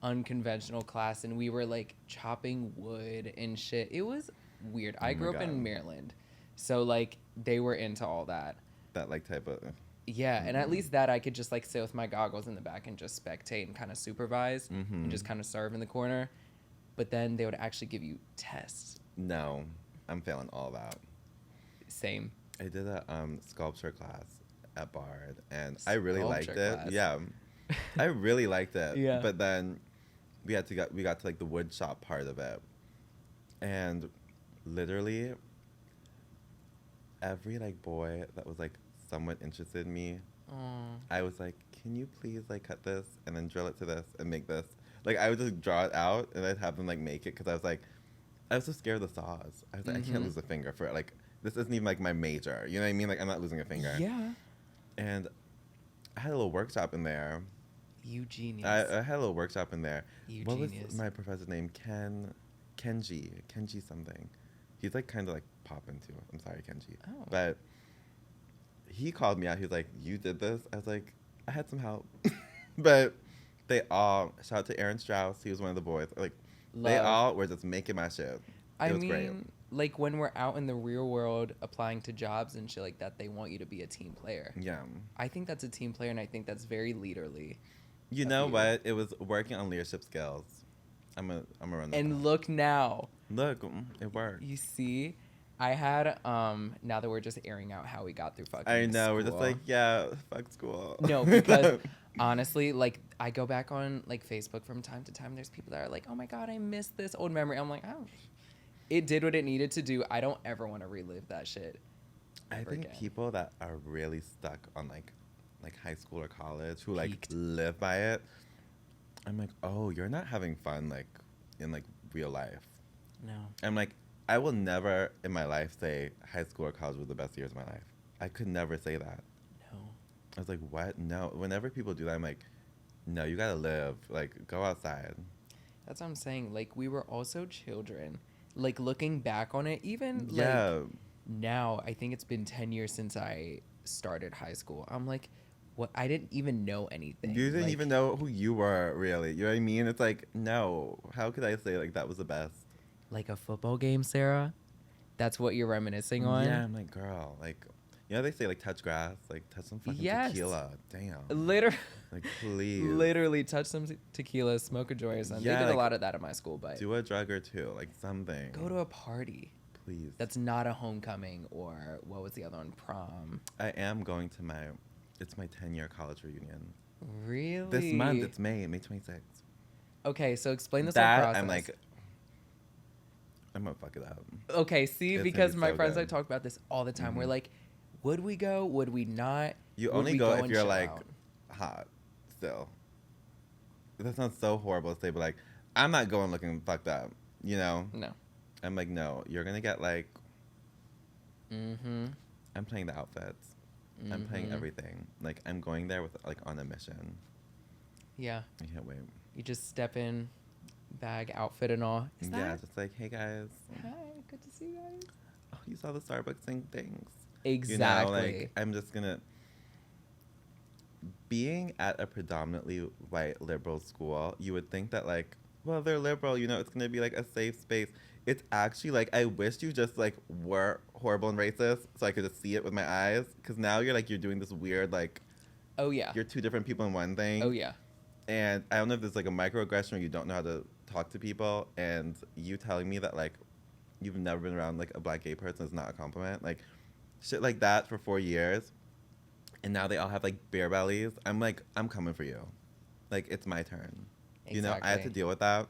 unconventional class, and we were like chopping wood and shit. It was weird. I Oh grew my up in God. Maryland, so like they were into all that. That like type of Yeah, and at least that I could just like sit with my goggles in the back and just spectate and kind of supervise and just kind of serve in the corner. But then they would actually give you tests. no. I'm failing all that. Same. I did a sculpture class at Bard, and I really liked Sculpture it. class. Yeah, I really liked it. Yeah. But then we got to like the wood shop part of it, and literally every like boy that was like somewhat interested in me, I was like, can you please like cut this and then drill it to this and make this? Like I would just draw it out and I'd have them like make it because I was so scared of the saws. I was like, I can't lose a finger for it. Like this isn't even like my major. You know what I mean? Like I'm not losing a finger. Yeah. And I had a little workshop in there. You genius. I had a little workshop in there. You What genius. was my professor's name? Kenji something. He's like kind of like popping too. I'm sorry, Kenji. Oh. But he called me out. He was like, "You did this." I was like, "I had some help," but they all shout out to Aaron Strauss. He was one of the boys. Like they Love. all were just making my shit. It was great. Like when we're out in the real world applying to jobs and shit like that, they want you to be a team player. Yeah. I think that's a team player, and I think that's very leaderly. You know what? It was working on leadership skills. I'm gonna run that. And back. look now. Look, it worked. You see, I had now that we're just airing out how we got through fucking I know. We're just school. like, yeah, fuck school. No, because honestly, like I go back on like Facebook from time to time. There's people that are like, "Oh my god, I miss this old memory." I'm like, "Oh, it did what it needed to do. I don't ever want to relive that shit." I ever think again. people that are really stuck on like high school or college who like Peaked. live by it, I'm like, oh, you're not having fun like in like real life. No. I'm like, I will never in my life say high school or college was the best years of my life. I could never say that. No. I was like, what? No. Whenever people do that, I'm like, no, you gotta live. Like, go outside. That's what I'm saying. Like we were also children. Like looking back on it, even Yeah. like now, I think it's been 10 years since I started high school. I'm like, what? I didn't even know anything. You didn't Like, even know who you were, really. You know what I mean? It's like, no. How could I say like that was the best? like a football game, Sarah. That's what you're reminiscing on. Yeah, I'm like, girl, like, you know, they say like touch grass, like touch some fucking Yes. tequila. Damn. Literally. Like, please. Literally touch some tequila, smoke a joy or something. Yeah, They did like, a lot of that at my school, but Do a drug or two, like something. go to a party. Please. That's not a homecoming or what was the other one? Prom. I am going to it's my 10-year college reunion. Really? This month, it's May 26th. Okay, so explain this whole That, process. I'm like, I'm gonna fuck it up. Okay, see, It's gonna because be my so friends, I good. talk about this all the time. We're Mhm. like, would we go? Would we not? You Would only we go if and you're chill like out? hot still. That sounds so horrible to say, but like, I'm not going looking fucked up, you know? No. I'm like, no, you're gonna get like, Mm-hmm. I'm playing the outfits. I'm playing Mhm. everything. Like, I'm going there with like on a mission. Yeah. I can't wait. You just step in, bag, outfit, and all. Is Yeah, that? just like, hey guys. Hi, good to see you guys. Oh, you saw the Starbucks thing? Thanks. Exactly. You know, like, I'm just gonna. Being at a predominantly white liberal school, you would think that, like, well, they're liberal, you know, it's gonna be like a safe space. It's actually like, I wish you just like were horrible and racist so I could just see it with my eyes. Cause now you're like, you're doing this weird, like, Oh yeah. you're two different people in one thing. Oh yeah. And I don't know if there's like a microaggression or you don't know how to talk to people. And you telling me that like you've never been around like a black gay person is not a compliment. Like shit like that for 4 years. And now they all have like beer bellies. I'm like, I'm coming for you. Like it's my turn. You know, I had to Exactly. deal with that.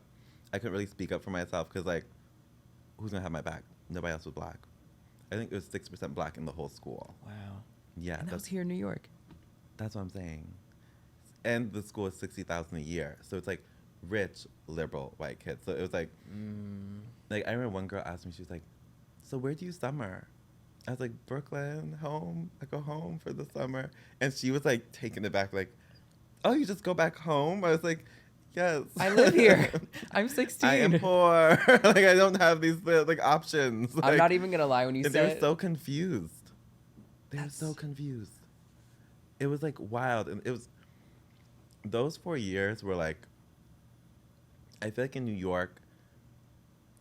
I couldn't really speak up for myself because like, who's gonna have my back? Nobody else was black. I think it was 6% black in the whole school. Wow. Yeah, And that was here in New York. that's what I'm saying. And the school is $60,000 a year, so it's like rich liberal white kids. So it was like, like I remember one girl asked me, she was like, "So where do you summer?" I was like, "Brooklyn, home. I go home for the summer." And she was like taken aback, like, "Oh, you just go back home?" I was like, "Yes, I live here. I'm 16. I am poor. Like I don't have these like options." I'm Like, not even gonna lie when you and they were said so confused. They were That's- so confused. It was like wild, and it was. Those 4 years were like. I feel like in New York,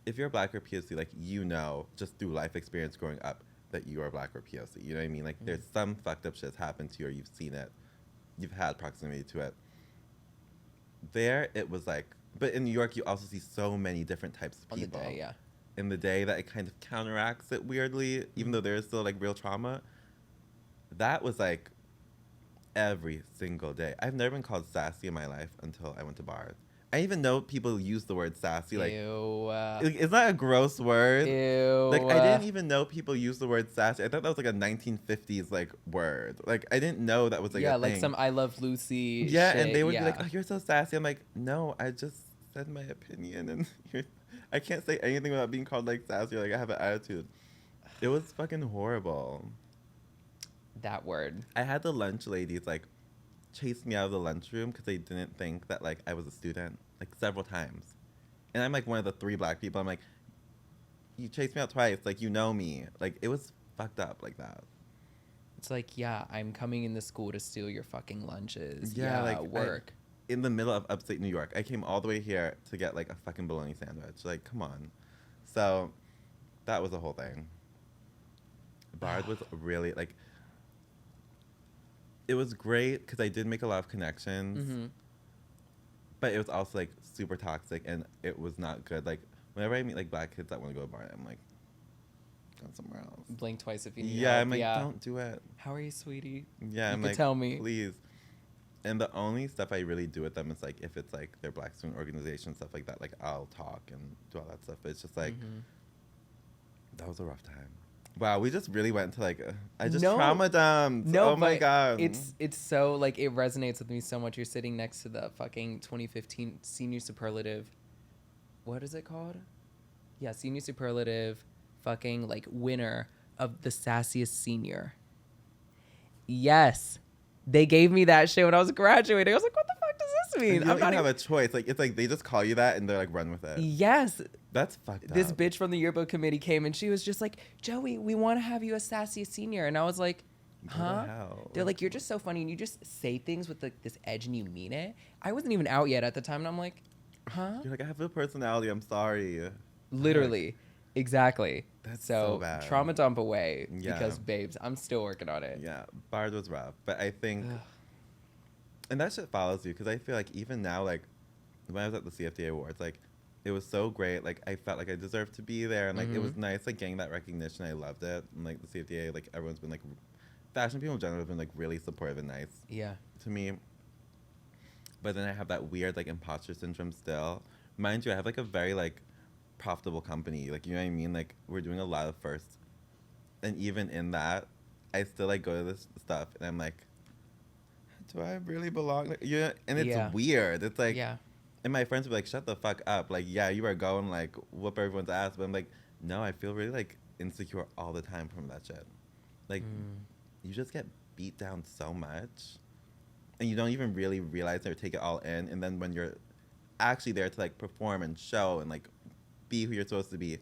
if you're black or POC, like you know, just through life experience growing up, that you are black or POC. You know what I mean? Like there's some fucked up shit's happened to you, or you've seen it, you've had proximity to it. There, it was like, but in New York, you also see so many different types of on the people. day, yeah. in the day that it kind of counteracts it weirdly, even though there is still like real trauma. That was like every single day. I've never been called sassy in my life until I went to bars. I even know people use the word sassy. Like, Ew. is that a gross word? Ew. Like, I didn't even know people use the word sassy. I thought that was like a 1950s like word. Like, I didn't know that was like a like thing. some I Love Lucy. Yeah, shit. and they would be like, "Oh, you're so sassy." I'm like, "No, I just said my opinion, and I can't say anything without being called like sassy. Or, like I have an attitude." It was fucking horrible. That word. I had the lunch ladies like chase me out of the lunchroom because they didn't think that like I was a student, like several times. And I'm like one of the 3 black people. I'm like, you chased me out twice, like you know me. Like it was fucked up like that. It's like, yeah, I'm coming in the school to steal your fucking lunches. Yeah, like work. In the middle of upstate New York. I came all the way here to get like a fucking bologna sandwich. Like, come on. So that was the whole thing. Bard was really like, it was great because I did make a lot of connections, Mm-hmm. but it was also like super toxic and it was not good. Like whenever I meet like black kids that want to go to Bard, I'm like, go somewhere else. Blink twice if you need Yeah, help. I'm like, don't do it. How are you, sweetie? Yeah, You I'm could like, tell me. please. And the only stuff I really do with them is like if it's like their black student organization, stuff like that, like I'll talk and do all that stuff. But it's just like, that was a rough time. Wow, we just really went to like, I just trauma dumped. No, oh my God. It's so like, it resonates with me so much. You're sitting next to the fucking 2015 senior superlative. What is it called? Yeah, senior superlative fucking like winner of the sassiest senior. Yes. They gave me that shit when I was graduating. I was like, what the fuck does this mean? You don't even have a choice. Like, it's like they just call you that and they're like, run with it. Yes. That's fucked up. This bitch from the yearbook committee came and she was just like, Joey, we want to have you as sassy senior. And I was like, huh? They're like, you're just so funny and you just say things with like this edge and you mean it. I wasn't even out yet at the time and I'm like, huh? You're like, I have a personality. I'm sorry. Literally. Exactly. That's so bad. Trauma dump away Yeah. because, babes, I'm still working on it. Yeah, Bard was rough. But I think, and that shit follows you because I feel like even now, like when I was at the CFDA Awards, like it was so great. Like I felt like I deserved to be there and like it was nice, like getting that recognition. I loved it. And like the CFDA, like everyone's been like, fashion people in general have been like really supportive and nice. Yeah. To me. But then I have that weird like imposter syndrome still. Mind you, I have like a very like profitable company. Like, you know what I mean? Like we're doing a lot of firsts. And even in that, I still like go to this stuff and I'm like, do I really belong? Like, yeah, and it's weird. It's like, and my friends would be like, shut the fuck up. Like, yeah, you are going like whoop everyone's ass. But I'm like, no, I feel really like insecure all the time from that shit. Like, you just get beat down so much and you don't even really realize or take it all in. And then when you're actually there to like perform and show and like be who you're supposed to be,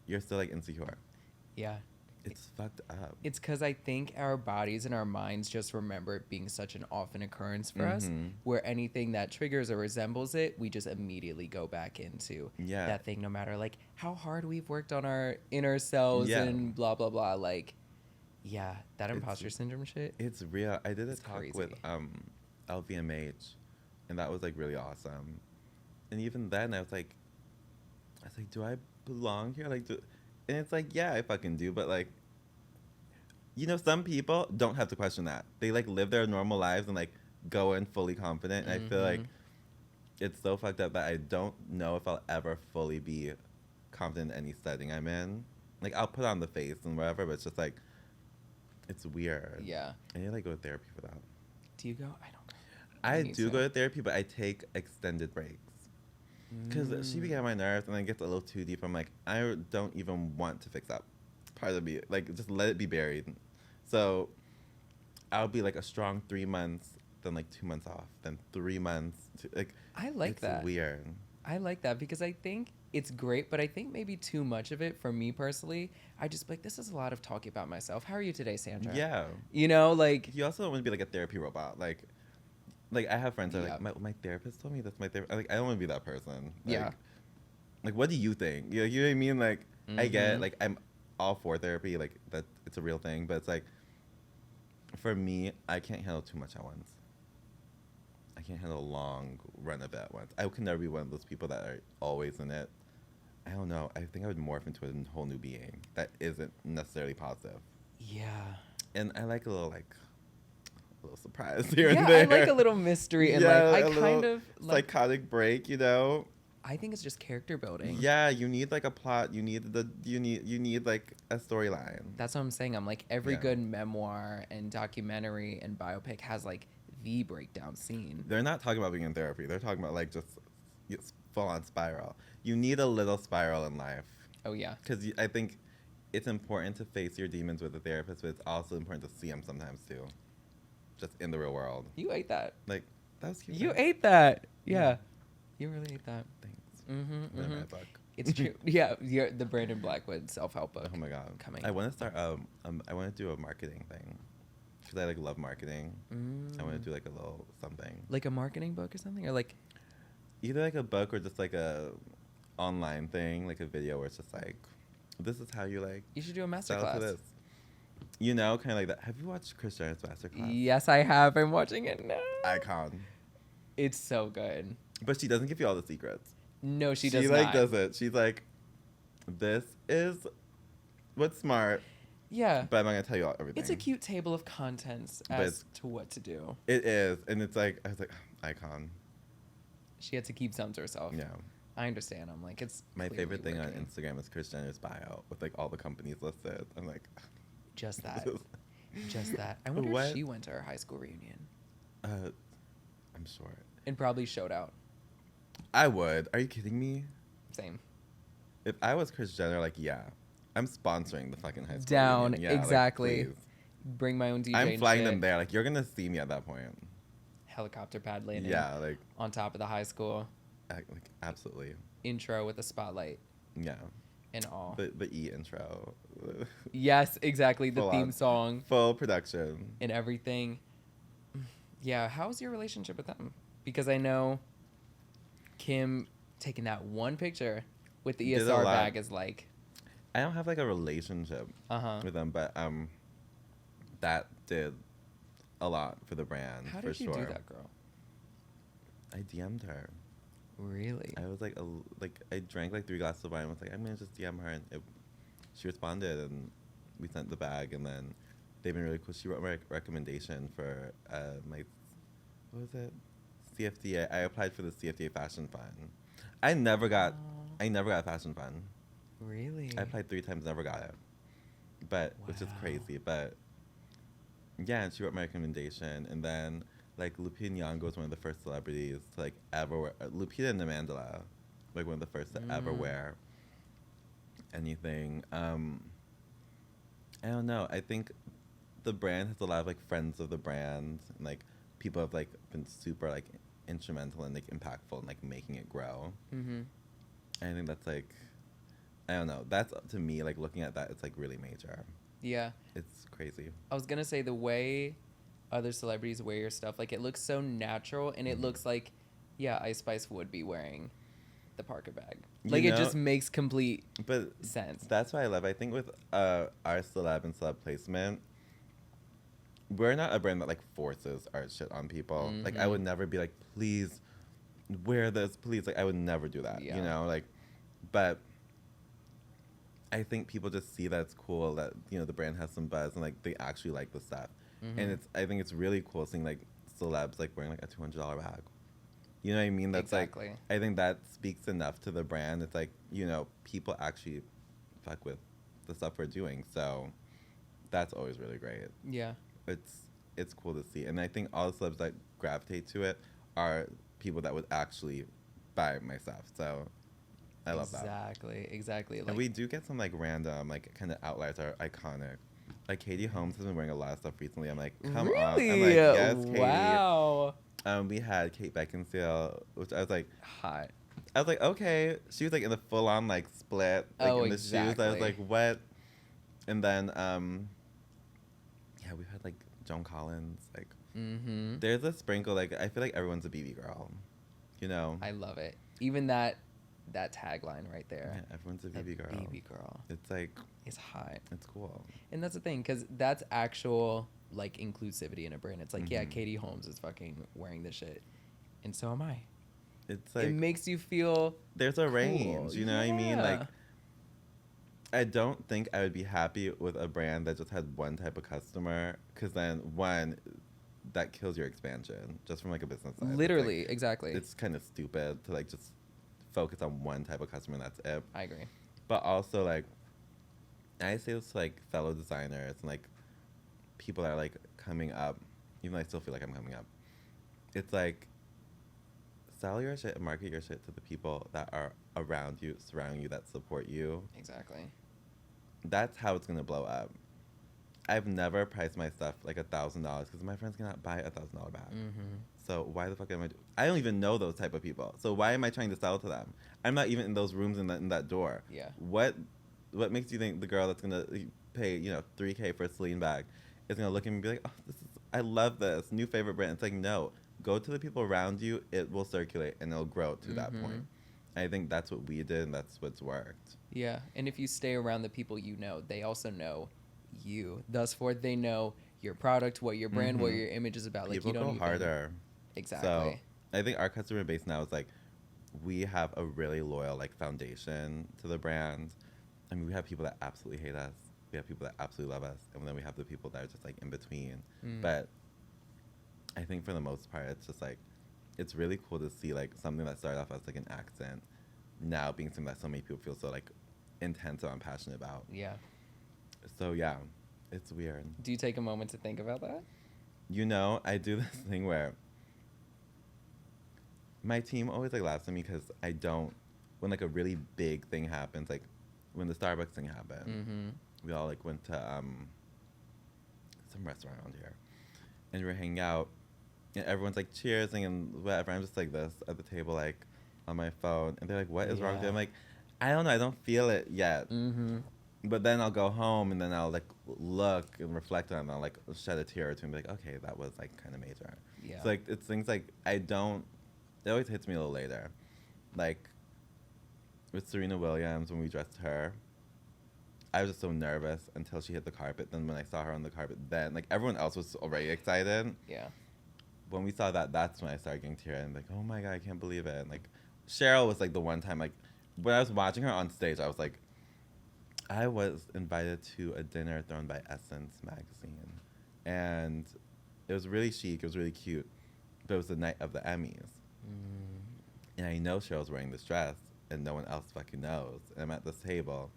you're still like insecure. Yeah. It's fucked up. It's because I think our bodies and our minds just remember it being such an often occurrence for us, where anything that triggers or resembles it, we just immediately go back into that thing, no matter like how hard we've worked on our inner selves and blah, blah, blah. Like, yeah, that imposter syndrome shit. It's real. I did a talk crazy. with LVMH, and that was like really awesome. And even then, I was like, do I belong here? Like, and it's like, yeah, I fucking do. But like, you know, some people don't have to question that. They like live their normal lives and like go in fully confident. And I feel like it's so fucked up that I don't know if I'll ever fully be confident in any setting I'm in. Like, I'll put on the face and whatever, but it's just like, it's weird. Yeah. I need to like go to therapy for that. Do you go? I don't go. I do go to therapy, but I take extended breaks. Because she began my nerves and then it gets a little too deep. I'm like, I don't even want to fix up part of me. Like, just let it be buried. So I'll be like a strong 3 months, then like 2 months off, then 3 months. Like, I like that. It's weird. I like that because I think it's great, but I think maybe too much of it for me personally. I just like, this is a lot of talking about myself. How are you today, Sandra? Yeah. You know, like. You also don't want to be like a therapy robot. Like I have friends that are like, my therapist told me that's my therapist. Like, I don't want to be that person. Like, like, what do you think? You know what I mean? Like, I get it. Like, I'm all for therapy. Like, that it's a real thing. But it's like, for me, I can't handle too much at once. I can't handle a long run of it at once. I can never be one of those people that are always in it. I don't know. I think I would morph into a whole new being that isn't necessarily positive. Yeah. And I like a little surprise here and Yeah, there. I like a little mystery and Yeah, like a I kind little of like. psychotic break, you know. I think it's just character building. Yeah, you need like a plot. You need like a storyline. That's what I'm saying. I'm like every Yeah. good memoir and documentary and biopic has like the breakdown scene. They're not talking about being in therapy. They're talking about like just full on spiral. You need a little spiral in life. Oh yeah. Because I think it's important to face your demons with a therapist, but it's also important to see them sometimes too, just in the real world. You ate that. Like that was cute. You right? ate that. Yeah. Yeah. You really ate that. Thanks. Mm-hmm. Never mm-hmm. read a book. It's true. Yeah, you're the Brandon Blackwood self-help book. Oh my god. Coming. I want to start. I want to do a marketing thing, because I like love marketing. I want to do like a little something. Like a marketing book or something, or like. Either like a book or just like a online thing, like a video where it's just like, this is how you like. You should do a style to masterclass. this. You know, kind of like that. Have you watched Kris Jenner's masterclass? Yes, I have. I'm watching it now. Icon. It's so good. But she doesn't give you all the secrets. No, she does like not. does it. She's like, this is what's smart, Yeah. but I'm not gonna tell you everything. It's a cute table of contents But as to what to do. It is, and it's like I was like, Icon. She had to keep some to herself. Yeah. I understand. I'm like, it's My clearly favorite thing on working. Instagram is Kris Jenner's bio with like all the companies listed. I'm like, Just that. Just that. I wonder What? if she went to her high school reunion I'm sure. and probably showed out. I would. Are you kidding me? Same. If I was Kris Jenner, like, yeah, I'm sponsoring the fucking high school Down. reunion. Yeah, like, Exactly. please. Bring my own DJ. I'm and flying shit. them there. Like, you're gonna see me at that point. Helicopter pad landing. Yeah, like, On top of the high school. like absolutely. Intro with a spotlight Yeah. and all. The E intro. Yes, exactly. The Full theme on. song Full production. and everything. Yeah, how's your relationship with them? Because I know Kim taking that one picture with the Did a ESR lot. bag is like, I don't have like a relationship uh-huh. with them, but that did a lot for the brand. How for did you sure. do that, girl? I DM'd her. Really? I was like, I drank like 3 glasses of wine. I was like, I'm gonna just DM her, and she responded, and we sent the bag, and then they've been really cool. She wrote my recommendation for my, what was it? CFDA. I applied for the CFDA Fashion Fund. I never got a fashion fund. Really? I applied 3 times, never got it. But which is Wow. crazy. But yeah, and she wrote my recommendation, and then like Lupita Nyong'o was one of the first celebrities to like ever wear Lupita and Amandla, like one of the first to ever wear anything. I don't know. I think the brand has a lot of like friends of the brand, and like people have like been super like instrumental and like impactful in like making it grow. Mm-hmm. And I think that's like, I don't know. That's to me like looking at that, it's like really major. Yeah. It's crazy. I was gonna say the way other celebrities wear your stuff, like it looks so natural, and it looks like, yeah, Ice Spice would be wearing the Parker bag. Like You it know, just makes complete but sense. that's what I love. I think with our celeb and celeb placement, we're not a brand that like forces our shit on people. Like I would never be like, please wear this, please. Like I would never do that. Yeah. You know, like, but I think people just see that it's cool that, you know, the brand has some buzz and like they actually like the stuff. And I think it's really cool seeing like celebs like wearing like a $200 bag. You know what I mean? That's Exactly. like, I think that speaks enough to the brand. It's like, you know, people actually fuck with the stuff we're doing. So that's always really great. Yeah. It's cool to see. And I think all the celebs that gravitate to it are people that would actually buy my stuff. So I love that. Exactly. Like, And we do get some like random, like kind of outliers are iconic. Like Katie Holmes has been wearing a lot of stuff recently. I'm like, come on. I'm really? like, yes, Katie. Wow. We had Kate Beckinsale, which I was like, Hot. I was like, okay. She was like in the full on like split, like Oh, in the shoes. I exactly. was like, what? And then, yeah, we had like Joan Collins. Like, Mm-hmm. there's a sprinkle. Like, I feel like everyone's a BB girl, you know? I love it. Even that tagline right there. Yeah, everyone's a That BB girl. BB girl It's like, is hot. it's cool. And that's the thing, because that's actual, like, inclusivity in a brand. It's like, yeah, Mhm. Katie Holmes is fucking wearing this shit. And so am I. it's like it makes you feel there's a cool. range, you know what I mean? Like, Yeah. I don't think I would be happy with a brand that just had one type of customer, because then one, that kills your expansion just from like a business side. Literally, It's like, exactly. it's kind of stupid to like just focus on one type of customer and that's it. I agree. But also, like, I say this to like fellow designers and like people that are like coming up, even though I still feel like I'm coming up. It's like, sell your shit and market your shit to the people that are around you, surrounding you, that support you. Exactly. That's how it's gonna blow up. I've never priced my stuff like $1,000 because my friends cannot buy a $1,000 bag. Mm-hmm. So why the fuck am I? I don't even know those type of people. So why am I trying to sell to them? I'm not even in those rooms in that door. Yeah. What makes you think the girl that's gonna pay $3K for a Celine bag is gonna look at me and be like, oh, I love this new favorite brand? It's like, no, go to the people around you. It will circulate and it'll grow to that point. I think that's what we did and that's what's worked. Yeah, and if you stay around the people you know, they also know you. Thus forth, they know your product, what your brand, what your image is about. People like you don't go harder. Exactly. So I think our customer base now is like, we have a really loyal like foundation to the brand. I mean, we have people that absolutely hate us. We have people that absolutely love us, and then we have the people that are just like in between. But I think for the most part, it's just like, it's really cool to see like something that started off as like an accent now being something that so many people feel so like intense and passionate about. Yeah. So yeah, it's weird. Do you take a moment to think about that? I do this thing where my team always like laughs at me because I don't, when like a really big thing happens, like when the Starbucks thing happened, we all like went to some restaurant around here, and we were hanging out, and everyone's like cheersing and whatever. I'm just like this at the table, like on my phone, and they're like, "What is wrong with you?" I'm like, "I don't know. I don't feel it yet." But then I'll go home and then I'll like look and reflect on it, and I'll like shed a tear or two and be like, "Okay, that was like kind of major." Yeah. So like it's things like I don't. It always hits me a little later, like with Serena Williams when we dressed her. I was just so nervous until she hit the carpet. Then when I saw her on the carpet, then like everyone else was already excited. Yeah. When we saw that, that's when I started getting teary and like, oh my God, I can't believe it. And like Sheryl was like the one time, like when I was watching her on stage, I was like, I was invited to a dinner thrown by Essence magazine, and it was really chic, it was really cute, but it was the night of the Emmys. And I know Cheryl's wearing this dress and no one else fucking knows. And I'm at this table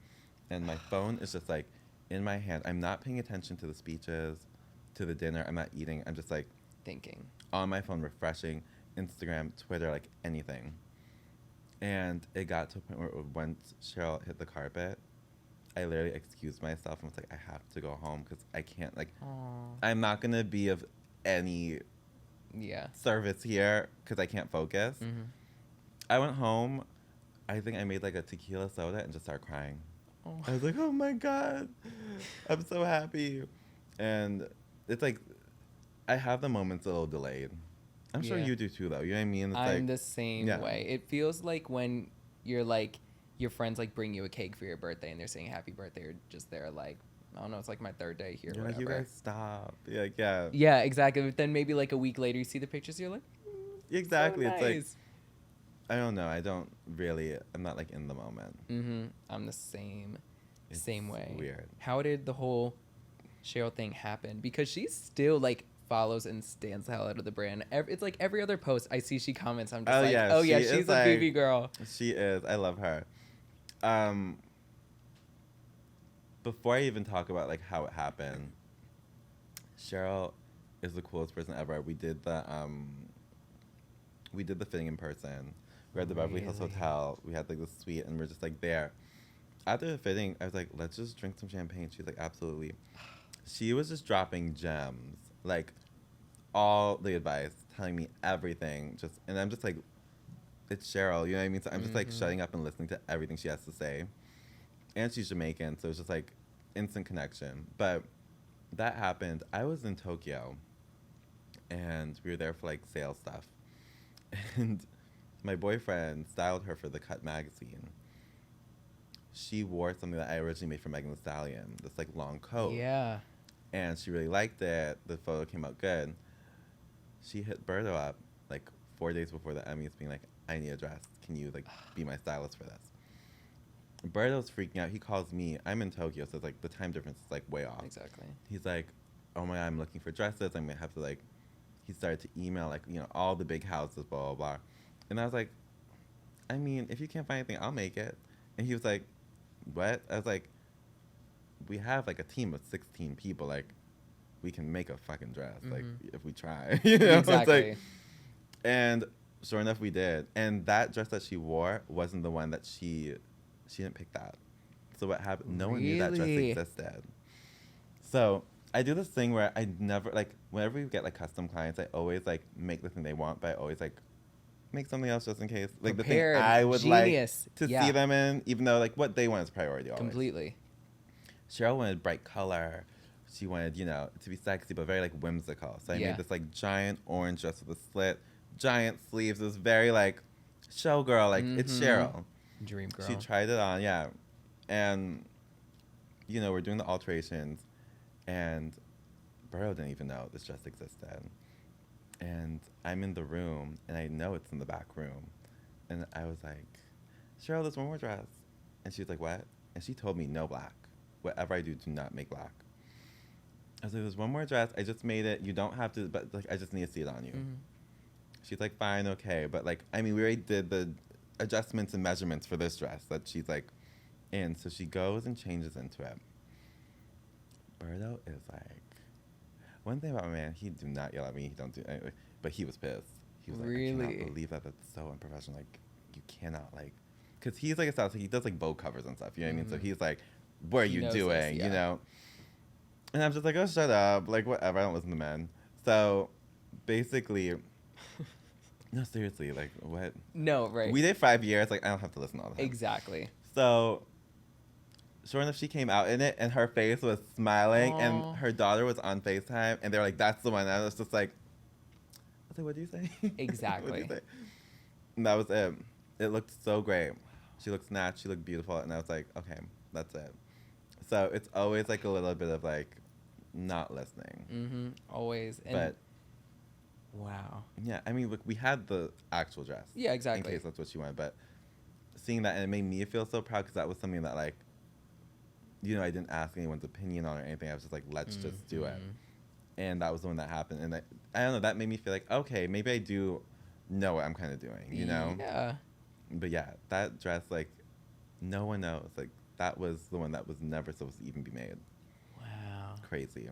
and my phone is just like in my hand. I'm not paying attention to the speeches, to the dinner. I'm not eating. I'm just like Thinking. on my phone, refreshing Instagram, Twitter, like anything. And it got to a point where once Sheryl hit the carpet, I literally excused myself and was like, I have to go home because I can't, like, I'm not going to be of any service here because I can't focus. I went home. I think I made like a tequila soda and just started crying. I was like, oh my God, I'm so happy. And it's like, I have the moments a little delayed. I'm sure you do too, though. You know what I mean? It's I'm like, the same way. It feels like when you're like, your friends like bring you a cake for your birthday and they're saying happy birthday, or just they're like, I don't know, it's like my third day here. You're whatever. like, you guys stop. Yeah, like, yeah. Yeah, exactly. But then maybe like a week later, you see the pictures, you're like, exactly. so nice. It's like, I don't know. I'm not like in the moment. I'm the same It's way. Weird. How did the whole Sheryl thing happen? Because she still like follows and stands the hell out of the brand. It's like every other post I see she comments, I'm just she's a BB girl. She is. I love her. Before I even talk about like how it happened, Sheryl is the coolest person ever. We did the fitting in person. We're at the Beverly Hills Hotel. We had like the suite, and we're just like there. After the fitting, I was like, let's just drink some champagne. She's like, absolutely. She was just dropping gems, like all the advice, telling me everything. And I'm just like, it's Sheryl, you know what I mean? So I'm just like shutting up and listening to everything she has to say. And she's Jamaican, so it's just like instant connection. But that happened. I was in Tokyo, and we were there for like sales stuff. And my boyfriend styled her for the Cut magazine. She wore something that I originally made for Megan Thee Stallion, this like long coat. Yeah. And she really liked it. The photo came out good. She hit Berto up like 4 days before the Emmys, being like, I need a dress. Can you like be my stylist for this? Berto's freaking out. He calls me. I'm in Tokyo, so it's like the time difference is like way off. Exactly. He's like, oh my God, I'm looking for dresses. I'm gonna have to like. He started to email like all the big houses, blah blah blah, and I was like, I mean, if you can't find anything, I'll make it. And he was like, what? I was like, we have like a team of 16 people. Like, we can make a fucking dress. Like, if we try. Exactly. It's like, and sure enough, we did. And that dress that she wore wasn't the one that she didn't pick that. So what happened? No one knew that dress existed. So I do this thing where I never, like, whenever we get like custom clients, I always like make the thing they want, but I always like make something else just in case. Like Prepared. The thing I would Genius. like to see them in, even though like what they want is priority always. Completely. Sheryl wanted bright color. She wanted, to be sexy, but very like whimsical. So I made this like giant orange dress with a slit, giant sleeves. It was very like showgirl, like it's Sheryl. Dream girl. She tried it on, yeah. And, we're doing the alterations, and Burrow didn't even know this dress existed. And I'm in the room, and I know it's in the back room. And I was like, Sheryl, there's one more dress. And she was like, what? And she told me no black. Whatever I do not make black. I was like, there's one more dress. I just made it. You don't have to, but like, I just need to see it on you. She's like, fine, okay. But like, I mean, we already did the adjustments and measurements for this dress that she's like in. So she goes and changes into it. Berto is like, one thing about my man, he do not yell at me. He don't do anything. But he was pissed. He was like, I cannot believe that. That's so unprofessional. Like, you cannot like, because he's like a stylist. He does like Vogue covers and stuff. You know what I mean? So he's like, what are you doing? This, And I'm just like, oh, shut up. Like, whatever. I don't listen to men. So basically, no, seriously. Like, what? No, right. We did 5 years. Like, I don't have to listen to all that. Exactly. So sure enough, she came out in it, and her face was smiling, and her daughter was on FaceTime, and they're like, that's the one. And I was just like, what do you say? Exactly. What do you say? And that was it. It looked so great. She looked snatched. She looked beautiful. And I was like, okay, that's it. So it's always like a little bit of like not listening. Always. But wow. Yeah, I mean, look, we had the actual dress. Yeah, exactly. In case that's what she wanted. But seeing that, and it made me feel so proud because that was something that like, I didn't ask anyone's opinion on or anything. I was just like, let's just do it. And that was the one that happened. And I don't know, that made me feel like, okay, maybe I do know what I'm kind of doing, Yeah. But yeah, that dress, like, no one knows. Like, that was the one that was never supposed to even be made. Wow. Crazy.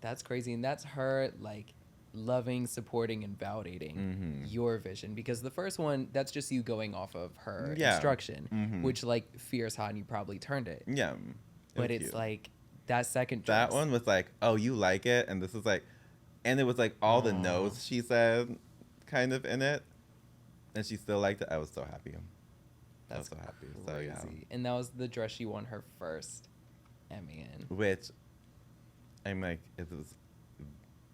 That's crazy. And that's her, like, loving, supporting, and validating your vision. Because the first one, that's just you going off of her instruction, which, like, fierce hot, and you probably turned it. Yeah. But it's, like, that second dress. That one was like, oh, you like it? And this is like, and it was like all the no's she said kind of in it. And she still liked it. I was so happy. I was so happy. Crazy. So, yeah. And that was the dress she won her first Emmy in. Which, I'm like, it was,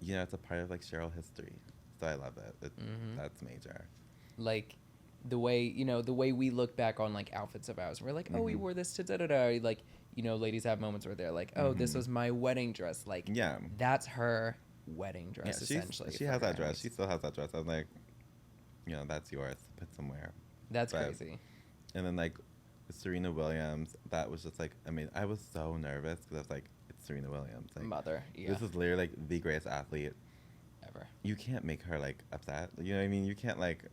it's a part of, like, Sheryl history. So I love it. That's major. Like, the way, the way we look back on, like, outfits of ours. We're like, oh, we wore this to da-da-da. Like, ladies have moments where they're like, oh, this was my wedding dress. Like, that's her wedding dress, essentially. She has that dress. She still has that dress. I was like, that's yours. Put somewhere. That's crazy. And then, like, Serena Williams, that was just, like, I mean, I was so nervous because I was like, it's Serena Williams. Like, Mother, yeah. This is literally, like, the greatest athlete ever. You can't make her, like, upset. You know what I mean? You can't, like,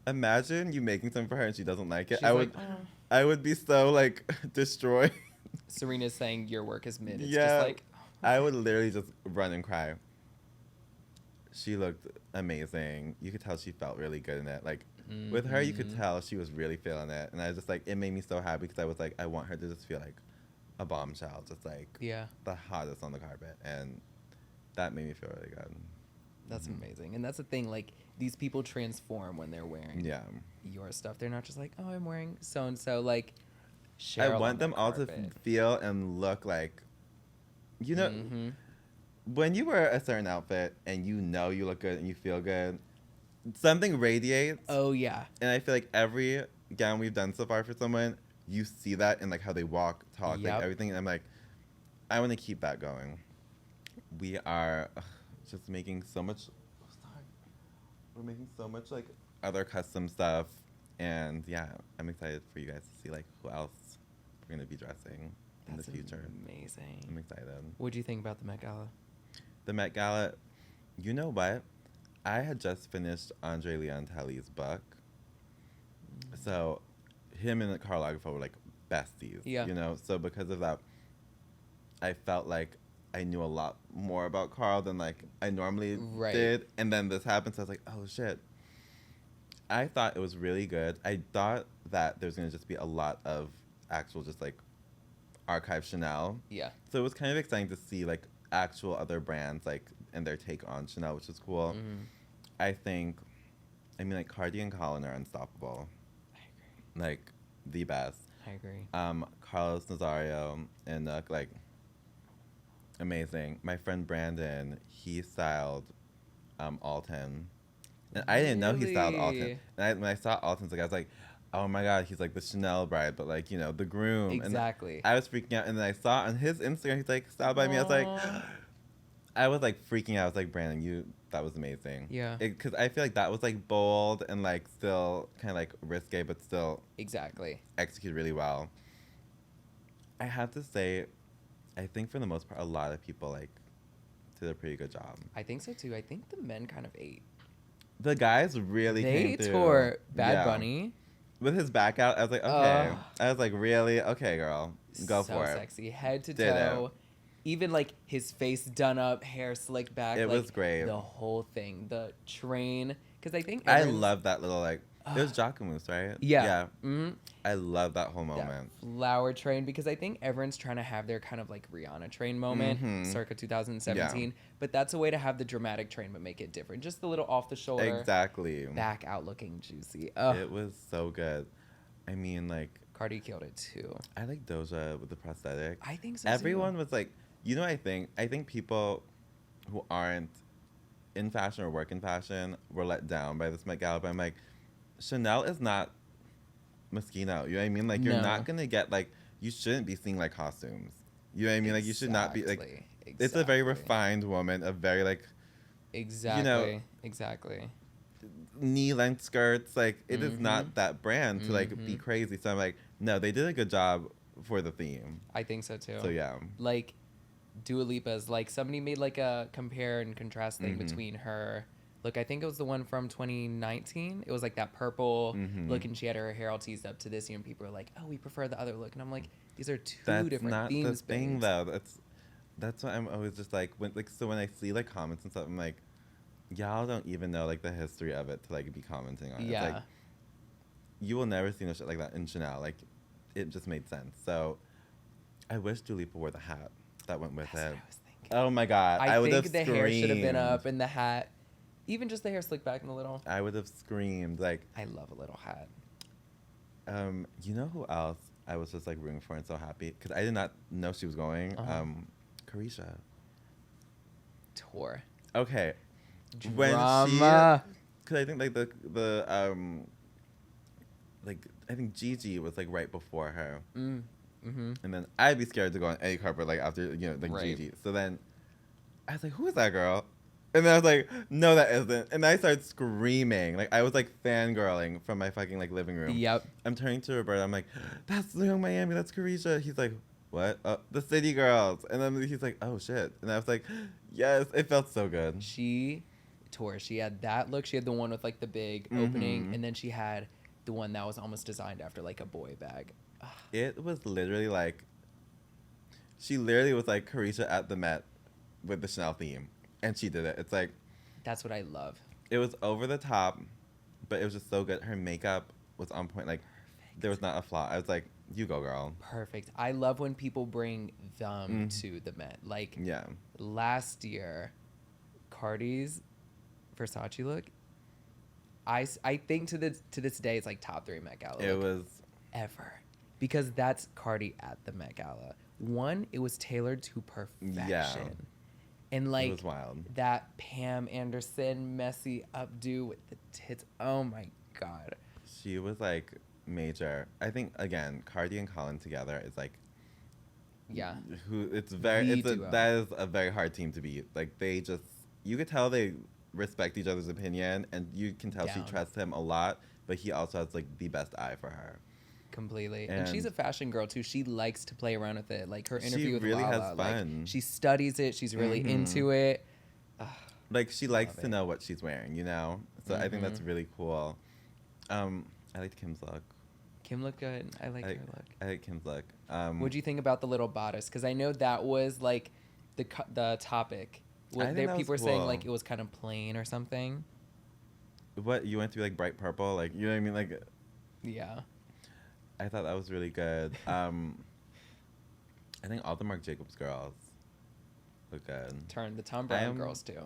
imagine you making something for her and she doesn't like it. I would be so, like, destroyed. Serena's saying your work is mid. It's yeah, just like, I would literally just run and cry. She looked amazing. You could tell she felt really good in it. Like, with her, you could tell she was really feeling it. And I was just like, it made me so happy because I was like, I want her to just feel like a bombshell, just like the hottest on the carpet. And that made me feel really good. That's amazing. And that's the thing, like, these people transform when they're wearing your stuff. They're not just like, oh, I'm wearing so-and-so. Like, Sheryl I want them all to feel and look like, when you wear a certain outfit and you look good and you feel good, something radiates. Oh, yeah. And I feel like every gown we've done so far for someone, you see that in, like, how they walk, talk, like, everything. And I'm like, I want to keep that going. We are just making so much... We're making so much, like, other custom stuff. And yeah, I'm excited for you guys to see like who else we're gonna be dressing in the future. Amazing. I'm excited. What do you think about the Met Gala? The Met Gala, you know what? I had just finished Andre Leontelli's book. So him and Karl Lagerfeld were like besties. Yeah. You know, so because of that, I felt like I knew a lot more about Karl than like I normally did. And then this happened, so I was like, oh shit. I thought it was really good. I thought that there's gonna just be a lot of actual just like archive Chanel. Yeah. So it was kind of exciting to see like actual other brands like and their take on Chanel, which is cool. I think, I mean, like Cardi and Colin are unstoppable. I agree. Like the best. I agree. Carlos Nazario and like amazing. My friend Brandon, he styled Alton. And I didn't know he styled Alton. And when I saw Alton's, like I was like, oh my god, he's like the Chanel bride, but like, you know, the groom. Exactly. And I was freaking out, and then I saw on his Instagram, he's like styled by me. I was like, I was like freaking out. I was like, Brandon, that was amazing. Yeah. Because I feel like that was like bold and like still kind of like risque, but still exactly executed really well. I have to say, I think for the most part, a lot of people like did a pretty good job. I think so too. I think the men kind of ate. The guys really came through. They tore Bad Bunny. With his back out, I was like, okay. I was like, really? Okay, girl. Go for it. So sexy. Head to toe. Even like his face done up, hair slicked back. It like, was great. The whole thing. The train. Because I think I love that little like, it was Jacquemus, right? Yeah. Yeah. Mm-hmm. I love that whole moment. That flower train, because I think everyone's trying to have their kind of like Rihanna train moment circa 2017. Yeah. But that's a way to have the dramatic train but make it different. Just the little off the shoulder. Exactly. Back out looking juicy. It was so good. I mean, like. Cardi killed it too. I like Doja with the prosthetic. I think so Everyone too. was like, you know, I think people who aren't in fashion or work in fashion were let down by this Met Gala. But I'm like, Chanel is not Moschino. You know what I mean? Like, you're not going to get, like, you shouldn't be seeing, like, costumes. You know what I mean? Like, you should not be, like, it's a very refined woman, a very, like, exactly, you know, exactly. knee-length skirts. Like, it is not that brand to, like, be crazy. So I'm like, no, they did a good job for the theme. I think so, too. So, yeah. Like, Dua Lipa's, like, somebody made, like, a compare and contrast thing between her. Look, I think it was the one from 2019. It was like that purple look, and she had her hair all teased up to this. You know, people are like, "Oh, we prefer the other look," and I'm like, "These are two different themes." That's not the thing, though. That's why I'm always just like, when I see like comments and stuff, I'm like, y'all don't even know like the history of it to like be commenting on it. Yeah. It's like, you will never see no shit like that in Chanel. Like, it just made sense. So, I wish Dua Lipa wore the hat that went with it. What I was thinking. Oh my god, I would have think the screamed. hair should have been up and the hat. Even just the hair slicked back in a little. I would have screamed. Like, I love a little hat. You know who else I was just like rooting for and so happy? Because I did not know she was going. Carisha. Tour. Okay. Drama. Because I think like the like I think Gigi was like right before her. And then I'd be scared to go on any carpet like after, you know, like Gigi. So then I was like, who is that girl? And then I was like, no, that isn't. And I started screaming. Like, I was, like, fangirling from my fucking, like, living room. Yep. I'm turning to Roberta. I'm like, that's Young Miami. That's Carisha. He's like, what? The City Girls. And then he's like, oh, shit. And I was like, yes. It felt so good. She tore. She had that look. She had the one with, like, the big opening. And then she had the one that was almost designed after, like, a boy bag. Ugh. It was literally, like, she literally was, like, Carisha at the Met with the Chanel theme. And she did it. It's like, that's what I love. It was over the top, but it was just so good. Her makeup was on point. Like, there was not a flaw. I was like, you go, girl. Perfect. I love when people bring them to the Met. Like, last year, Cardi's Versace look, I think to this day, it's like top 3 Met Gala. It was. Ever. Because that's Cardi at the Met Gala. One, it was tailored to perfection. Yeah. And like, it was wild. That Pam Anderson messy updo with the tits. Oh my God. She was like major. I think again, Cardi and Colin together is like, that is a very hard team to beat. Like, they just, you could tell they respect each other's opinion, and you can tell she trusts him a lot, but he also has like the best eye for her. Completely. And she's a fashion girl too. She likes to play around with it. Like her interview with really Lala, has fun. Like, she studies it. She's really into it. Like she likes to know what she's wearing, you know? So I think that's really cool. I liked Kim's look. Kim looked good. I like her look. I like Kim's look. What'd you think about the little bodice? Because I know that was like the topic. People were saying like it was kind of plain or something. What, you went through like bright purple, like, you know what I mean? Like, yeah. I thought that was really good. I think all the Marc Jacobs girls look good. The Tom Brown girls too.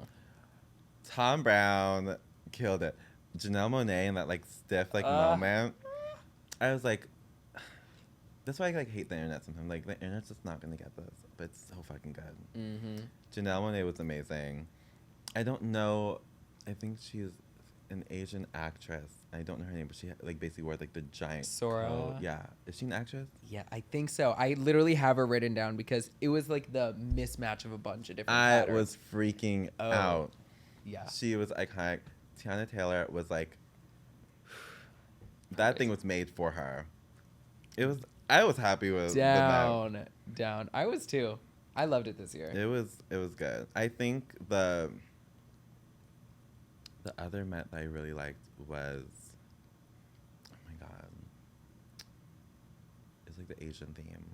Tom Brown killed it. Janelle Monáe in that like stiff like moment. I was like, that's why I like hate the internet sometimes. Like the internet's just not gonna get this, but it's so fucking good. Janelle Monáe was amazing. I don't know. I think she's an Asian actress. I don't know her name, but she like basically wore like the giant Sora. coat. Yeah, is she an actress? Yeah, I think so. I literally have her written down because it was like the mismatch of a bunch of different patterns. I was freaking out. Yeah, she was iconic. Tiana Taylor was like, that thing was made for her. It was. I was happy with down. I was too. I loved it this year. It was good. I think the other Met that I really liked was, oh my god, it's like the Asian theme.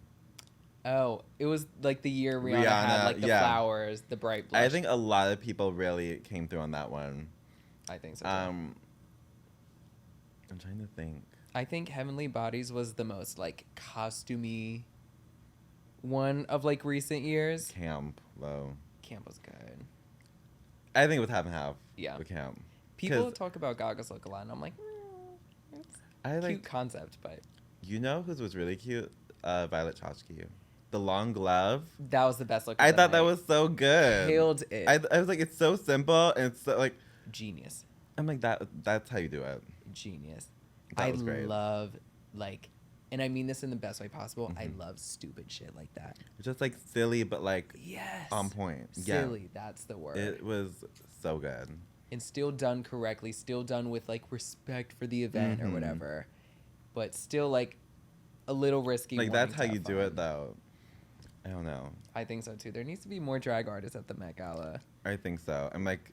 Oh, it was like the year Rihanna had like the flowers, the bright blush. I think a lot of people really came through on that one. I think so too. I'm trying to think. I think Heavenly Bodies was the most like costumey one of like recent years. Camp, though. Camp was good. I think it was half and half. Yeah. With Camp. People talk about Gaga's look a lot, and I'm like, it's a cute concept, but. You know whose was really cute? Violet Chachki. The long glove. That was the best look. I thought that was so good. Killed it. I was like, it's so simple and it's so, like genius. I'm like that's how you do it. Genius. That was great. I love like, and I mean this in the best way possible. I love stupid shit like that. Just like silly, but like on point. Silly. Yeah. That's the word. It was so good. And still done correctly. Still done with like respect for the event or whatever, but still like a little risky. Like that's how you do it though. I don't know. I think so too. There needs to be more drag artists at the Met Gala. I think so. I'm like,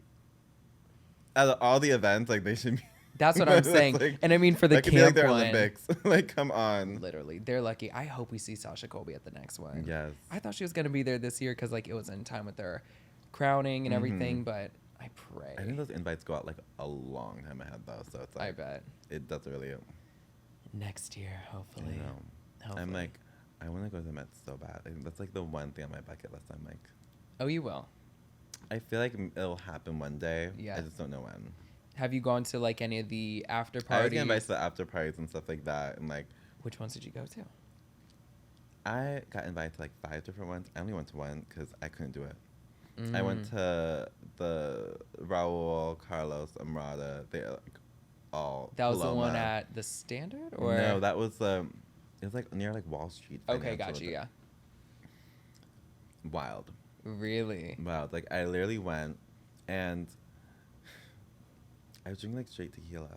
out of all the events, like they should be. That's what I'm saying. Like, and I mean for the camp like their one. Olympics. Like come on. Literally, they're lucky. I hope we see Sasha Colby at the next one. Yes. I thought she was gonna be there this year because like it was in time with their crowning and everything, but I pray. I think those invites go out like a long time ahead though, so it's like. I bet. It does really. Next year, hopefully. Hopefully. I'm like, I want to go to the Met so bad. Like, that's like the one thing on my bucket list. I'm like, oh, you will. I feel like it'll happen one day. Yeah. I just don't know when. Have you gone to like any of the after parties? I was getting invited to the after parties and stuff like that, and like. Which ones did you go to? I got invited to like 5 different ones. I only went to one because I couldn't do it. I went to the Raul, Carlos, Amrata. They like all. That was Paloma. the one at the Standard, or no? That was it was like near like Wall Street. Okay, got you. Yeah. Wild. Really? Wild. Like I literally went, and I was drinking like straight tequila.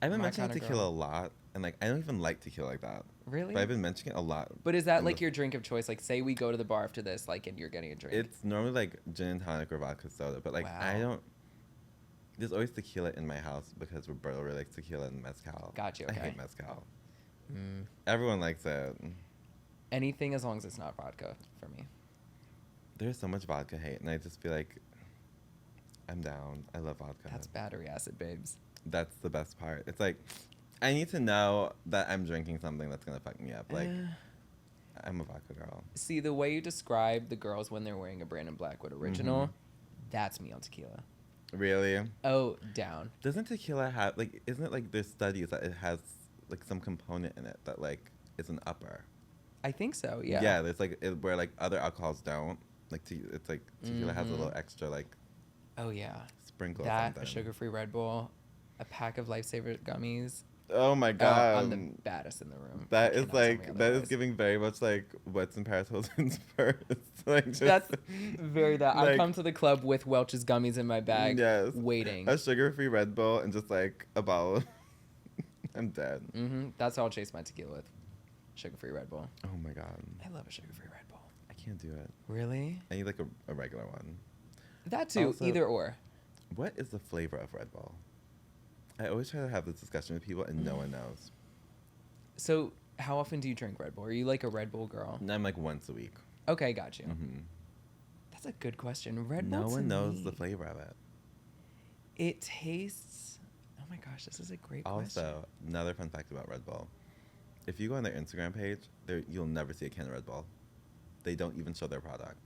I've been mentioning tequila a lot, and like I don't even like tequila like that. Really? But I've been mentioning it a lot. But is that like your drink of choice? Like, say we go to the bar after this, like, and you're getting a drink. It's normally like gin and tonic or vodka soda, but like I don't. There's always tequila in my house because Roberto really likes tequila and mezcal. Got you. Okay. I hate mezcal. Everyone likes it. Anything as long as it's not vodka for me. There's so much vodka hate, and I just feel like I'm down. I love vodka. That's battery acid, babes. That's the best part. It's like I need to know that I'm drinking something that's gonna fuck me up. Like I'm a vodka girl. See, the way you describe the girls when they're wearing a Brandon Blackwood original, that's me on tequila. Really? Oh, down. Doesn't tequila have like? Isn't it like there's studies that it has like some component in it that like is an upper? I think so. Yeah. Yeah, there's like where like other alcohols don't. Like it's like tequila has a little extra like. Oh yeah. Sprinkle. That, a sugar-free Red Bull, a pack of Lifesaver gummies. Oh my Oh, god. I'm the baddest in the room. That You is cannot tell me like that is otherwise. giving very much like what's in Paris Hilton's purse. Like just That's very that. I like, come to the club with Welch's gummies in my bag, yes, waiting. a sugar-free Red Bull and just like a bottle. I'm dead. That's how I'll chase my tequila with. Sugar-free Red Bull. Oh my god. I love a sugar-free Red Bull. I can't do it. Really? I need like a regular one. That too. Also, Either or. What is the flavor of Red Bull? I always try to have this discussion with people and no one knows. So, how often do you drink Red Bull? Are you like a Red Bull girl? And I'm like once a week. Okay, got you. Mm-hmm. That's a good question. Red Bull. No to one knows me, the flavor of it. It tastes. Oh my gosh, this is a great question. Also, another fun fact about Red Bull. If you go on their Instagram page, you'll never see a can of Red Bull. They don't even show their product.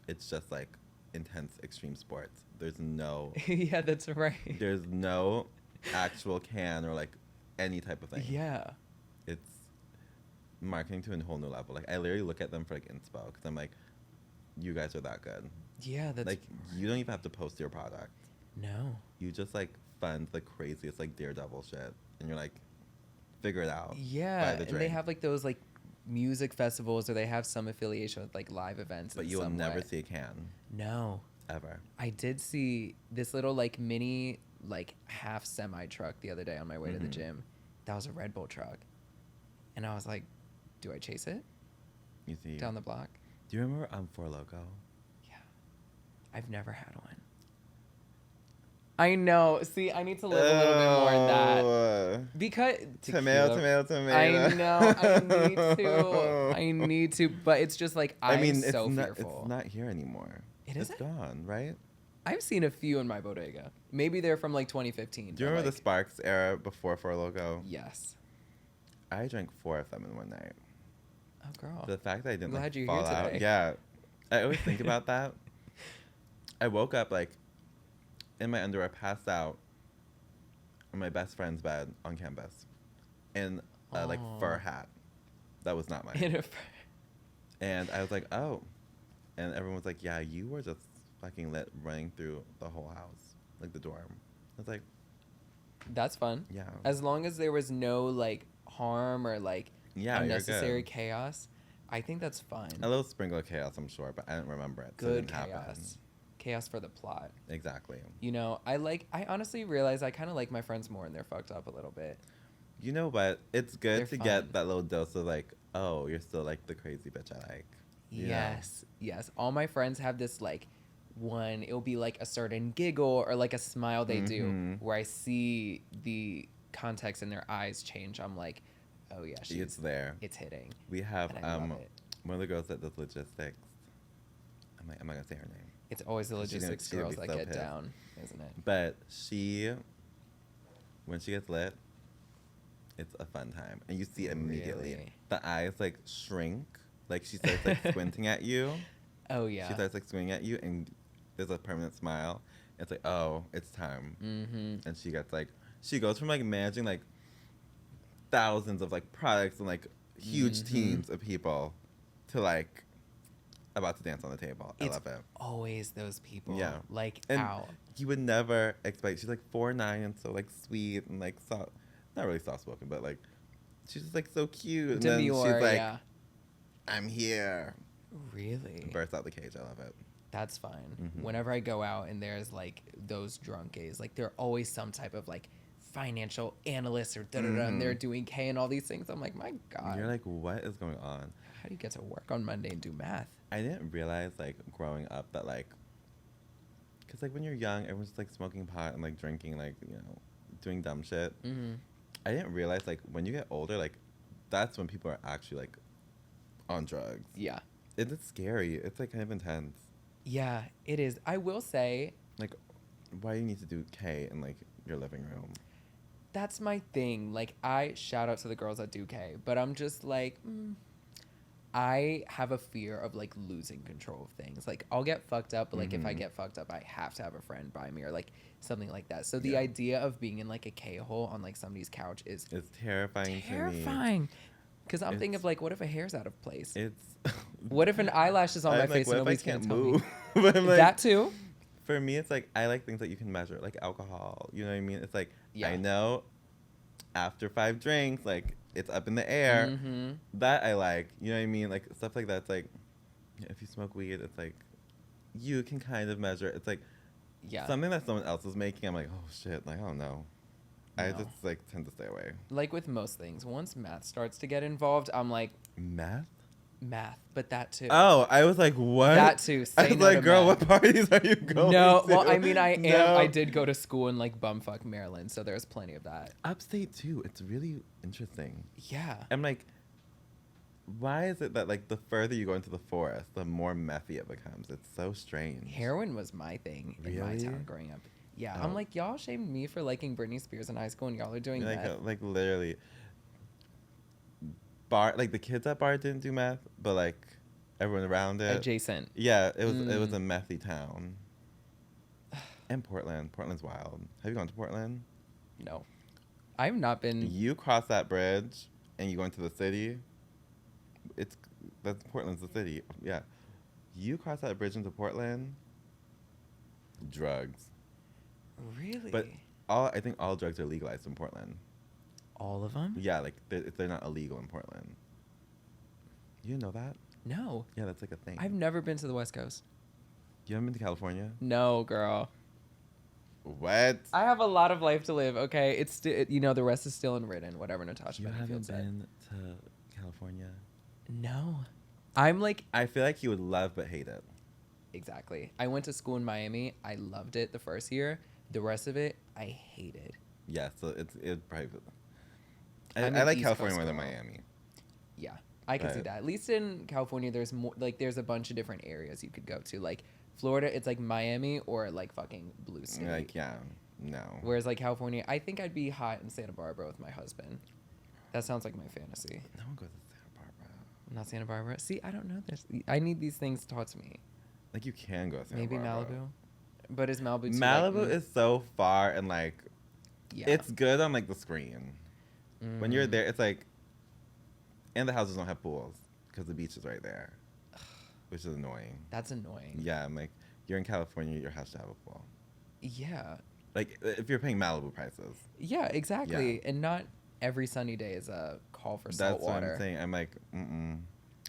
It's just like intense extreme sports. There's no Yeah, that's right. there's no actual can or like any type of thing. Yeah. It's marketing to a whole new level. Like I literally look at them for like inspo because I'm like, you guys are that good. Yeah, that's Like you don't even have to post your product. no. You just like fund the craziest like daredevil shit, and you're like, figure it out. Yeah, Buy the and they drink. have like those like music festivals, or they have some affiliation with like live events. But in you will some never way. see a can No. ever. I did see this little like mini like half semi truck the other day on my way to the Mhm. gym. That was a Red Bull truck, and I was like, "Do I chase it You see. down the block?" Do you remember Four Loko? Yeah, I've never had one. I know. See, I need to live a little bit more in that because Tomato, tequila- tomato. I know. I need to. I need to. But it's just like I'm so fearful. It's not here anymore. It It's isn't? gone, right? I've seen a few in my bodega. Maybe they're from like 2015. Do you but, remember the like, Sparks era before Four Loko? Yes. I drank 4 of them in one night. Oh, girl. The fact that I didn't Glad like you're fall here out. today. Yeah. I always think about that. I woke up like in my underwear, passed out on my best friend's bed on campus in a like fur hat. That was not mine. In a And I was like, oh. And everyone was like, yeah, you were just fucking lit running through the whole house, like the dorm. I was like, That's fun. yeah. As long as there was no like harm or like Yeah, unnecessary you're good. chaos, I think that's fine. A little sprinkle of chaos, I'm sure, but I don't remember it. So it Good didn't happen. chaos. Chaos for the plot. Exactly. You know, I honestly realize I kind of like my friends more and they're fucked up a little bit. You know what? It's good They're to fun. get that little dose of like, oh, you're still like the crazy bitch I like. You know? Yes. Yes. All my friends have this like one, it'll be like a certain giggle or like a smile they do Mhm. where I see the context in their eyes change. I'm like, oh yeah, It's there. it's hitting. We have And I love it. one of the girls that does logistics. I'm not gonna say her name. It's always the She's gonna- logistics she's gonna girls be that so get pissed. down, isn't it? But when she gets lit, it's a fun time. And you see immediately Really? the eyes like shrink. Like she starts like squinting at you. Oh yeah. She starts like squinting at you and there's a permanent smile. It's like, oh, it's time. Mm-hmm. And she gets like, she goes from like managing like thousands of like products and like huge Mhm. teams of people to like about to dance on the table. I It's love it. always those people. Yeah. Like And out. you would never expect, she's like 4'9" and so like sweet and like soft, not really soft spoken, but like she's just like so cute. And then Demure, she's like, yeah. I'm here. Really? Bursts out the cage. I love it. That's fine. Mhm. Whenever I go out and there's like those drunk gays, like they're always some type of like financial analyst or da-da-da, and they're Mhm. doing K and all these things. I'm like, my God. You're like, what is going on? How do you get to work on Monday and do math? I didn't realize like growing up that like, cause like when you're young, everyone's just like smoking pot and like drinking, like, you know, doing dumb shit. Mm-hmm. I didn't realize like when you get older, like that's when people are actually like on drugs. Yeah. It's scary. It's like kind of intense. Yeah, it is. I will say Like, why do you need to do K in like your living room? that's my thing. Like, I shout out to the girls that do K, but I'm just like, I have a fear of like losing control of things. Like, I'll get fucked up, but like if I Mhm. get fucked up, I have to have a friend by me or like something like that. So the Yeah. idea of being in like a K hole on like somebody's couch is It's terrifying to me. terrifying. Because I'm thinking It's- of like, what if a hair's out of place? It's. What if an eyelash is on my I'm like, face and what nobody's if I gonna can't tell me? move? But I'm like, That too. for me, it's like I like things that you can measure, like alcohol. You know what I mean? It's like Yeah. I know after 5 drinks, like it's up in the air. Mm-hmm. That I like. You know what I mean? Like stuff like that. It's like if you smoke weed, it's like you can kind of measure. It's like something that someone else is making. I'm like, oh shit, like I don't know. No. I just like tend to stay away. Like with most things, once math starts to get involved, I'm like, math, but that too. Oh, I was like, what? That too. I was like, girl, what parties are you going No, to? well, I mean, I did go to school in like bumfuck Maryland, so there's plenty of that. Upstate too. It's really interesting. Yeah. I'm like, why is it that like the further you go into the forest, the more methy it becomes? It's so strange. Heroin was my thing in my town growing up. Yeah, I'm like, y'all shamed me for liking Britney Spears in high school, and y'all are doing meth. Like literally, bar like the kids at bar didn't do meth, but like everyone around it. Adjacent. Yeah, it was a methy town. And Portland's wild. Have you gone to Portland? No, I've not been. You cross that bridge and you go into the city. Portland's the city. Yeah, you cross that bridge into Portland. Drugs. Really? But I think all drugs are legalized in Portland. All of them? Yeah, like they're not illegal in Portland. You didn't know that? No. Yeah, that's like a thing. I've never been to the West Coast. You haven't been to California? No, girl. What? I have a lot of life to live. Okay, it's still, the rest is still unwritten. Whatever Natasha. You haven't said. been to California? No. I'm like. I feel like you would love but hate it. Exactly. I went to school in Miami. I loved it the first year. The rest of it, I hated. Yeah, so it's probably. I like California more than Miami. Yeah, I can see that. At least in California, there's more. Like, there's a bunch of different areas you could go to. Like Florida, it's like Miami or like fucking Blue City. Like, yeah, no. Whereas like California, I think I'd be hot in Santa Barbara with my husband. That sounds like my fantasy. No one goes to Santa Barbara. Not Santa Barbara. See, I don't know this. I need these things taught to me. Like, you can go to Santa Maybe Barbara. Malibu. But is Malibu too, Malibu is so far and like, yeah. It's good on like the screen. When you're there, it's like, and the houses don't have pools because the beach is right there, which is annoying. That's annoying. Yeah, I'm like, you're in California, your house should have a pool. Yeah. Like, if you're paying Malibu prices. Yeah, exactly. Yeah. And not every sunny day is a call for salt water. That's what I'm saying. I'm like,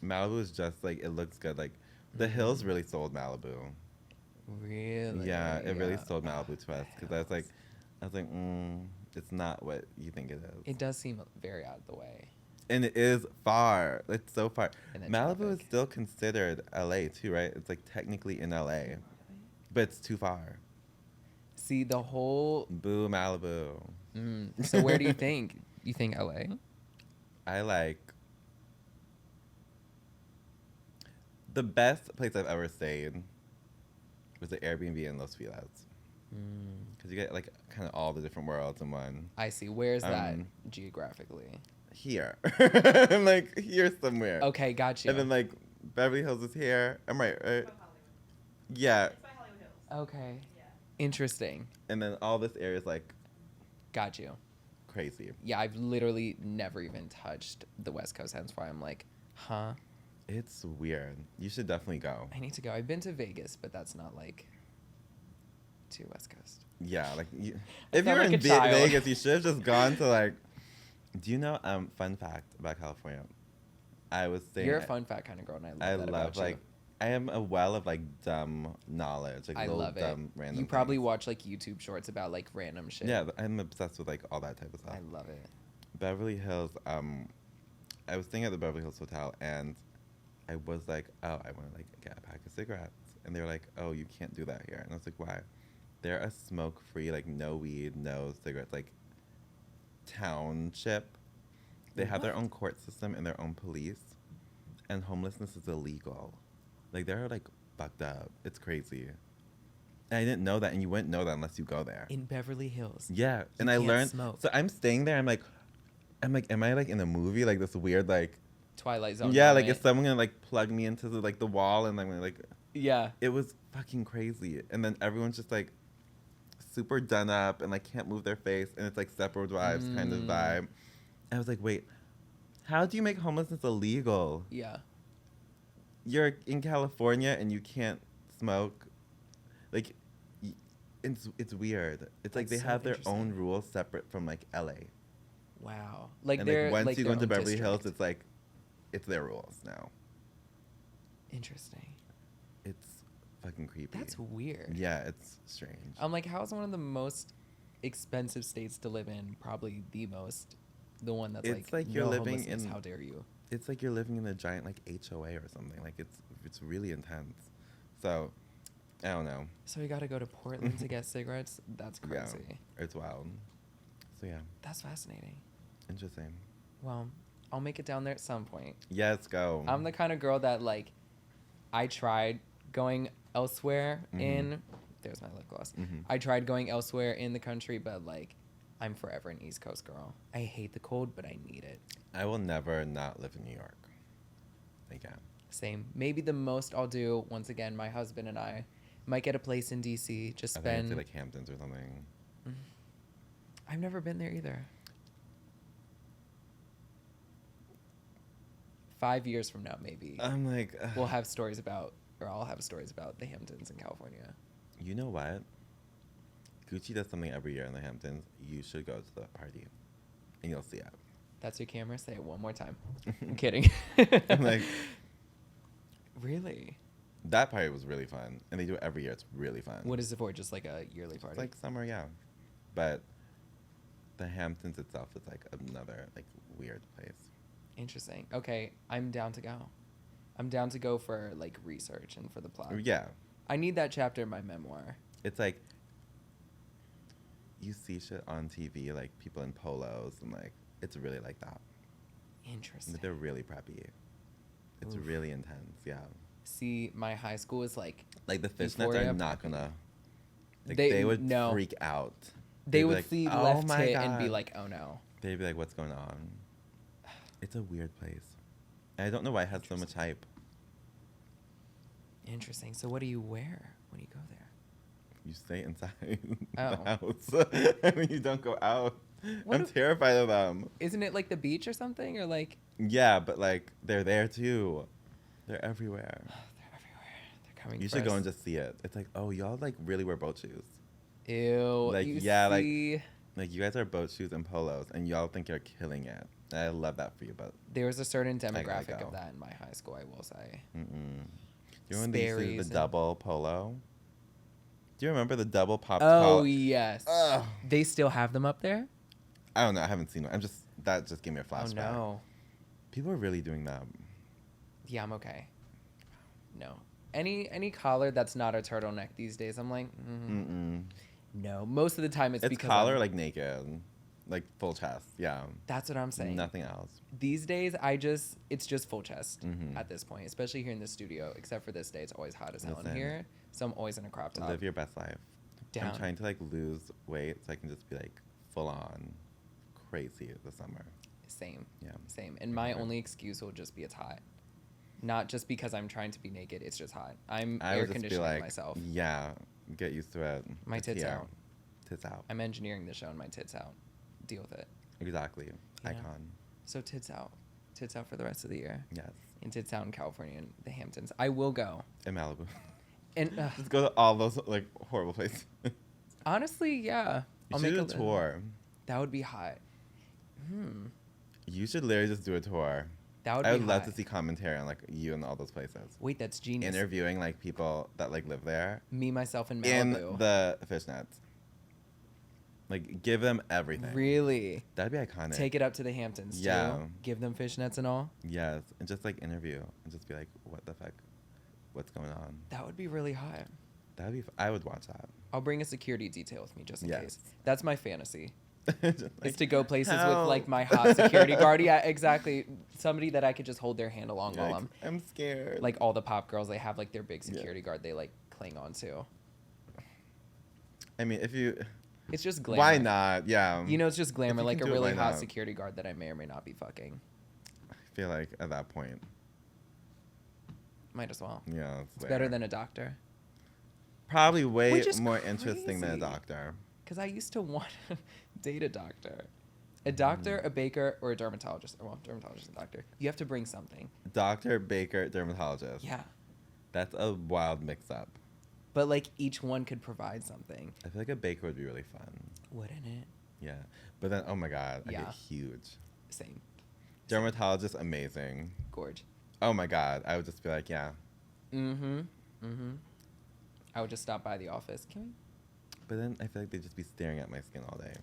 Malibu is just like, it looks good. Like, the hills really sold Malibu. Really? Yeah, it really sold Malibu to us because I was like, it's not what you think it is. It does seem very out of the way. And it is far. It's so far. Malibu traffic. is still considered LA too, right? It's like technically in LA, but it's too far. See, the whole... Boo, Malibu. So where do you think? You think LA? I like... The best place I've ever stayed was the Airbnb in Los Feliz. Because you get like kind of all the different worlds in one. I see. Where's that geographically? Here. I'm like, here somewhere. Okay, got you. And then like Beverly Hills is here. I'm right? Yeah. It's by Hollywood Hills. Okay. Yeah. Interesting. And then all this area is like Got you. crazy. Yeah, I've literally never even touched the West Coast. Hence why I'm like, huh? It's weird. You should definitely go. I need to go. I've been to Vegas, but that's not like to West Coast. Yeah, like I if sound you're like in a child. Vegas, you should have just gone to like. Do you know? Fun fact about California. I was saying. You're a fun fact kind of girl, and I love that about like. you. I am a well of like dumb knowledge, like I little love it. dumb random. You probably things. watch like YouTube shorts about like random shit. Yeah, I'm obsessed with like all that type of stuff. I love it. Beverly Hills. I was staying at the Beverly Hills Hotel, and I was like, oh, I want to like get a pack of cigarettes, and they were like, oh, you can't do that here, and I was like, why? They're a smoke-free, like no weed, no cigarettes, like township. They have their own court system and their own police, and homelessness is illegal. Like they're like fucked up. It's crazy. And I didn't know that, and you wouldn't know that unless you go there. In Beverly Hills. Yeah, and I can't learned. smoke. So I'm staying there. I'm like, am I like in a movie? Like this weird like. Twilight Zone. Yeah, like moment. is someone gonna like plug me into the the wall and I'm gonna like. Yeah. It was fucking crazy, and then everyone's just like, super done up and like can't move their face, and it's like separate wives kind of vibe. And I was like, wait, how do you make homelessness illegal? Yeah. You're in California and you can't smoke. Like, it's weird. It's like That's they so have their interesting. own rules separate from like LA. Wow. Like and they're like once like you go their into own Beverly Hills, district. it's their rules now. Interesting. It's fucking creepy. That's weird. Yeah, it's strange. I'm like, how is one of the most expensive states to live in probably the one that's It's like you're no living homelessness, in. how dare you? It's like you're living in a giant like HOA or something. Like it's really intense. So, I don't know. So we got to go to Portland to get cigarettes? That's crazy. Yeah, it's wild. So yeah, That's fascinating. interesting. Well, I'll make it down there at some point. Yes, go. I'm the kind of girl that like I tried going elsewhere in there's my lip gloss. I tried going elsewhere in the country, but like I'm forever an East Coast girl. I hate the cold, but I need it. I will never not live in New York. Again. Same. Maybe the most I'll do, once again, my husband and I might get a place in DC, just I think spend I'd say like Hamptons or something. I've never been there either. 5 years from now, maybe I'm like, we'll have stories about, or I'll have stories about the Hamptons in California. you know what? Gucci does something every year in the Hamptons. You should go to the party, and you'll see it. That's your camera? Say it one more time. I'm kidding. I'm like, really? that party was really fun, and they do it every year. It's really fun. What is it for? Just like a yearly party? It's like summer, yeah. But the Hamptons itself is like another like weird place. Interesting. Okay, I'm down to go. I'm down to go for like research and for the plot. Yeah, I need that chapter in my memoir. it's like you see shit on TV, like people in polos, and like it's really like that. Interesting. They're really preppy. It's Oof. really intense, yeah. See, my high school is like Like the fishnets Euphoria are not preppy. gonna. Like They- they would no. freak out. they They'd be would like, see "Oh left my tit and be God." like, "Oh no." They'd be like, "What's going on?" It's a weird place. And I don't know why it has so much hype. Interesting. So what do you wear when you go there? You stay inside Oh. the house. I mean, you don't go out. What I'm if- terrified of them. Isn't it like the beach or something, or like Yeah, but like they're there too. They're everywhere. they're everywhere? They're coming. You for should go us. and just see it. It's like, oh, y'all like really wear boat shoes. Ew. Like, you yeah, like- see? Like you guys are boat shoes and polos, and y'all think you're killing it. I love that for you, but There was a certain gotta demographic go. of that in my high school, I will say. you remember when they used to do Sperry's the and- double polo? Do you remember the double pop? Oh yes. Ugh. They still have them up there? I don't know. I haven't seen one. That just gave me a flashback. Oh no. People are really doing that. Yeah, I'm okay. No. Any collar that's not a turtleneck these days, I'm like, no. Most of the time it's It's because collar like naked, like full chest. Yeah. that's what I'm saying. Nothing else. These days, it's just full chest Mhm. at this point, especially here in the studio. Except for this day, it's always hot as hell in Listen. here, so I'm always in a crop top. Live your best life. Down. I'm trying to like lose weight so I can just be like full on crazy this summer. Same. Yeah. Same. And my Okay. only excuse will just be it's hot. Not just because I'm trying to be naked. It's just hot. I'm I air would just be conditioning like, myself. yeah, get used to it. My It's tits here. out. Tits out. I'm engineering the show and my tits out. Deal with it. Exactly. Yeah. Icon. So tits out. Tits out for the rest of the year. Yes. And tits out in California and the Hamptons. I will go. In Malibu. And Let's go to all those like horrible places. honestly, yeah. You should do a tour. That would be hot. You should literally just do a tour. That would I be would love hot. to see commentary on like you and all those places. Wait, that's genius. Interviewing like people that like live there Me, myself, and in Malibu. the fishnets. Like give them everything. Really? That'd be iconic. Take it up to the Hamptons, Yeah. too? Give them fishnets and all? Yes, and just like interview and just be like, what the fuck, what's going on? That would be really hot. That'd be. I would watch that. I'll bring a security detail with me just in Yes. case. That's my fantasy. Just, Is like, to go places with help. like my hot security guard. Yeah, exactly. Somebody that I could just hold their hand along You're while like, I'm scared. like all the pop girls, they have like their big Yeah. security guard they like cling on to. I mean, if you, It's just glamour. why not? Yeah. You know, it's just glamour, you like a can do it, really why hot not? security guard that I may or may not be fucking. I feel like at that point, Might as well. yeah, It's better than a doctor. probably way Which is more interesting than a crazy. doctor. Because I used to want to date a doctor. A doctor, a baker, or a dermatologist. Well, dermatologist and doctor. You have to bring something. Doctor, baker, dermatologist. Yeah. That's a wild mix-up. But like each one could provide something. I feel like a baker would be really fun. Wouldn't it? Yeah. But then, oh my God, I Yeah. get huge. Same. Dermatologist, amazing. Gorge. Oh my God, I would just be like, yeah. I would just stop by the office. Can we? But then I feel like they'd just be staring at my skin all day.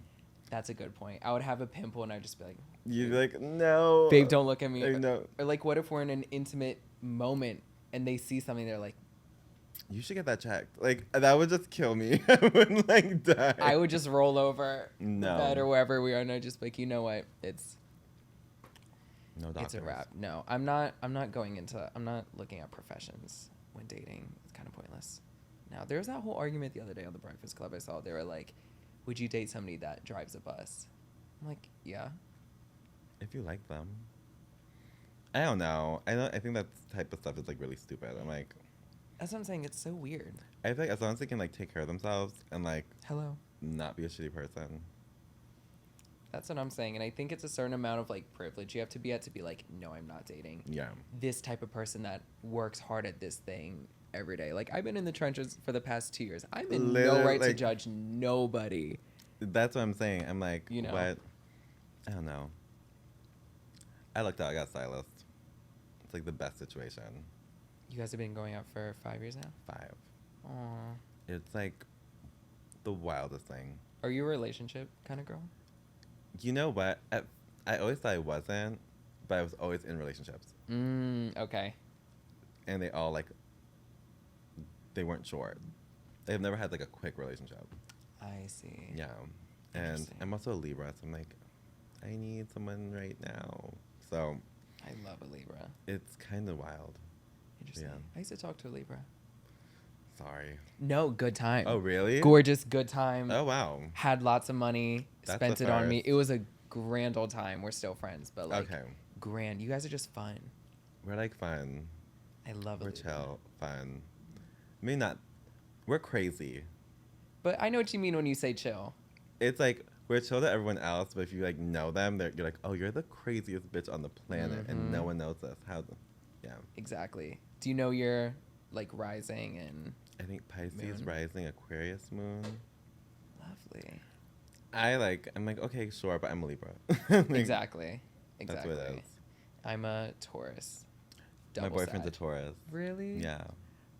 That's a good point. I would have a pimple and I'd just be like, You'd be like, no. babe, don't look at me. No. Or like, what if we're in an intimate moment and they see something, they're like, You should get that checked. Like, that would just kill me. I would, like, die. I would just roll over No. the bed or wherever we are and I'd just be like, you know what? It's doctors. a wrap. No, I'm not looking at professions when dating. It's kind of pointless. Now, there was that whole argument the other day on the Breakfast Club I saw. They were like, would you date somebody that drives a bus? I'm like, yeah. If you like them. I don't know. I think that type of stuff is, like, really stupid. I'm like... That's what I'm saying. It's so weird. I feel like as long as they can, like, take care of themselves and, like... Hello. Not be a shitty person. That's what I'm saying. And I think it's a certain amount of, like, privilege you have to be at to be like, no, I'm not dating Yeah. this type of person that works hard at this thing every day. Like, I've been in the trenches for the past 2 years. I'm in no right to judge nobody. That's what I'm saying. I'm like, You know. what? I don't know. I looked out. I got stylist. It's, like, the best situation. You guys have been going out for 5 years now? 5. Aw. It's, like, the wildest thing. Are you a relationship kind of girl? You know what? I always thought I wasn't, but I was always in relationships. Okay. And they all, like, they weren't short. They've never had, like, a quick relationship. I see. Yeah. And I'm also a Libra, so I'm like, I need someone right now. So I love a Libra. it's kind of wild. Interesting. Yeah. I used to talk to a Libra. Sorry. No, good time. Oh, really? Gorgeous, good time. Oh, wow. Had lots of money. That's Spent the it on me. first. It was a grand old time. We're still friends, but like Okay. grand. You guys are just fun. We're, like, fun. I love it. We're chill, fun. I mean, not... We're crazy. But I know what you mean when you say chill. It's like, we're chill to everyone else, but if you, like, know them, you're like, oh, you're the craziest bitch on the planet, and no one knows this. Yeah. Exactly. Do you know your, like, rising and... I think Pisces, Moon. rising, Aquarius, moon. Lovely. I'm like, okay, sure, but I'm a Libra. Like, Exactly. That's what it is. I'm a Taurus. My boyfriend's a sad. Taurus. Really? Yeah.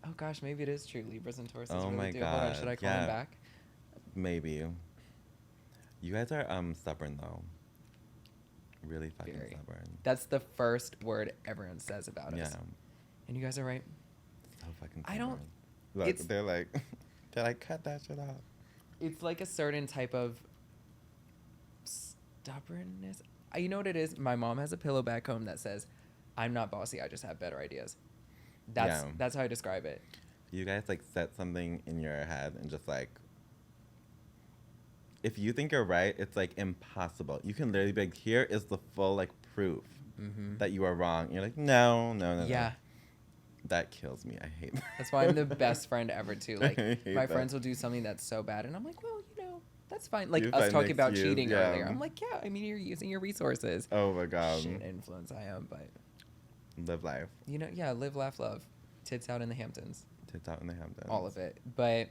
Oh gosh, maybe it is true. Libras and Tauruses Oh really my do. Hold on, should I God, call yeah. him back? Maybe. You guys are stubborn though. Really fucking Very. stubborn. That's the first word everyone says about us. Yeah. And you guys are right. So fucking I don't- stubborn. Look, it's- they're like, cut that shit out. It's like a certain type of stubbornness. You know what it is? My mom has a pillow back home that says, I'm not bossy, I just have better ideas. That's how I describe it. You guys like set something in your head and just like, if you think you're right, it's like impossible. You can literally be like, here is the full like proof that you are wrong. And you're like, no. Yeah. That kills me. I hate that. That's why I'm the best friend ever too. Like I hate my that. friends will do something that's so bad and I'm like, well, you know, that's fine. Like You us find talking about excuse, cheating yeah. earlier. I'm like, yeah, I mean you're using your resources. Oh my God. Shit influence I am, but Live life. you know, yeah, live, laugh, love. Tits out in the Hamptons. Tits out in the Hamptons. All of it. But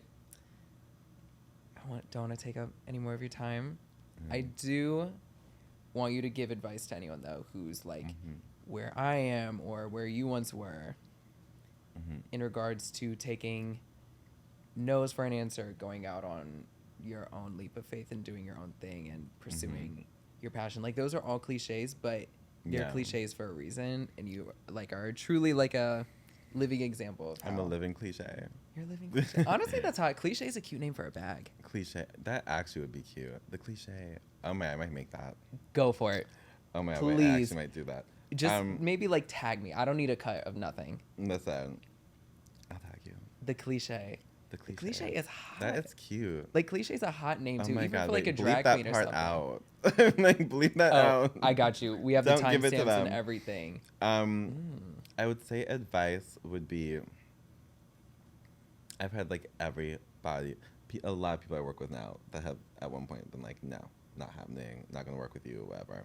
don't want to take up any more of your time. I do want you to give advice to anyone though who's like where I am or where you once were in regards to taking no's for an answer, going out on your own leap of faith and doing your own thing and pursuing your passion. Like those are all cliches, but they're Yeah. cliches for a reason, and you like are truly like a living example of how I'm a living cliche. you're a living cliche. Honestly, that's how cliche is a cute name for a bag. Cliche. That actually would be cute. The cliche. Oh my, I might make that. Go for it. Oh my, wait, I Please. actually might do that. Just maybe like tag me. I don't need a cut of nothing. Listen, I'll tag you. The cliche. The The cliche. cliche is hot. That is cute. Like, Cliche is a hot name too, oh my even God, for like wait, a drag bleep queen that or part something. out. Like, bleep that out. I got you. We have Don't the give it to timestamps them. and everything. I would say advice would be, I've had like everybody, a lot of people I work with now that have at one point been like, no, not happening, not gonna work with you, whatever.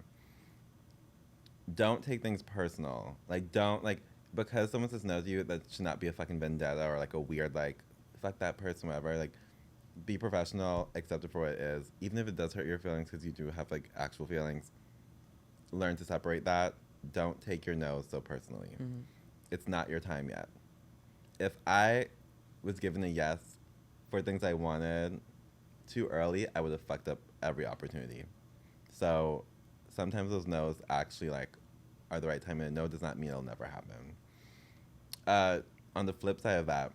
Don't take things personal. Like, don't, like, because someone says no to you, that should not be a fucking vendetta or like a weird, like, fuck that person, whatever. Like, be professional, accept it for what it is. Even if it does hurt your feelings, because you do have like actual feelings, learn to separate that. Don't take your no so personally. Mm-hmm. It's not your time yet. If I was given a yes for things I wanted too early, I would have fucked up every opportunity. So sometimes those no's actually like are the right time, and a no does not mean it'll never happen. On the flip side of that,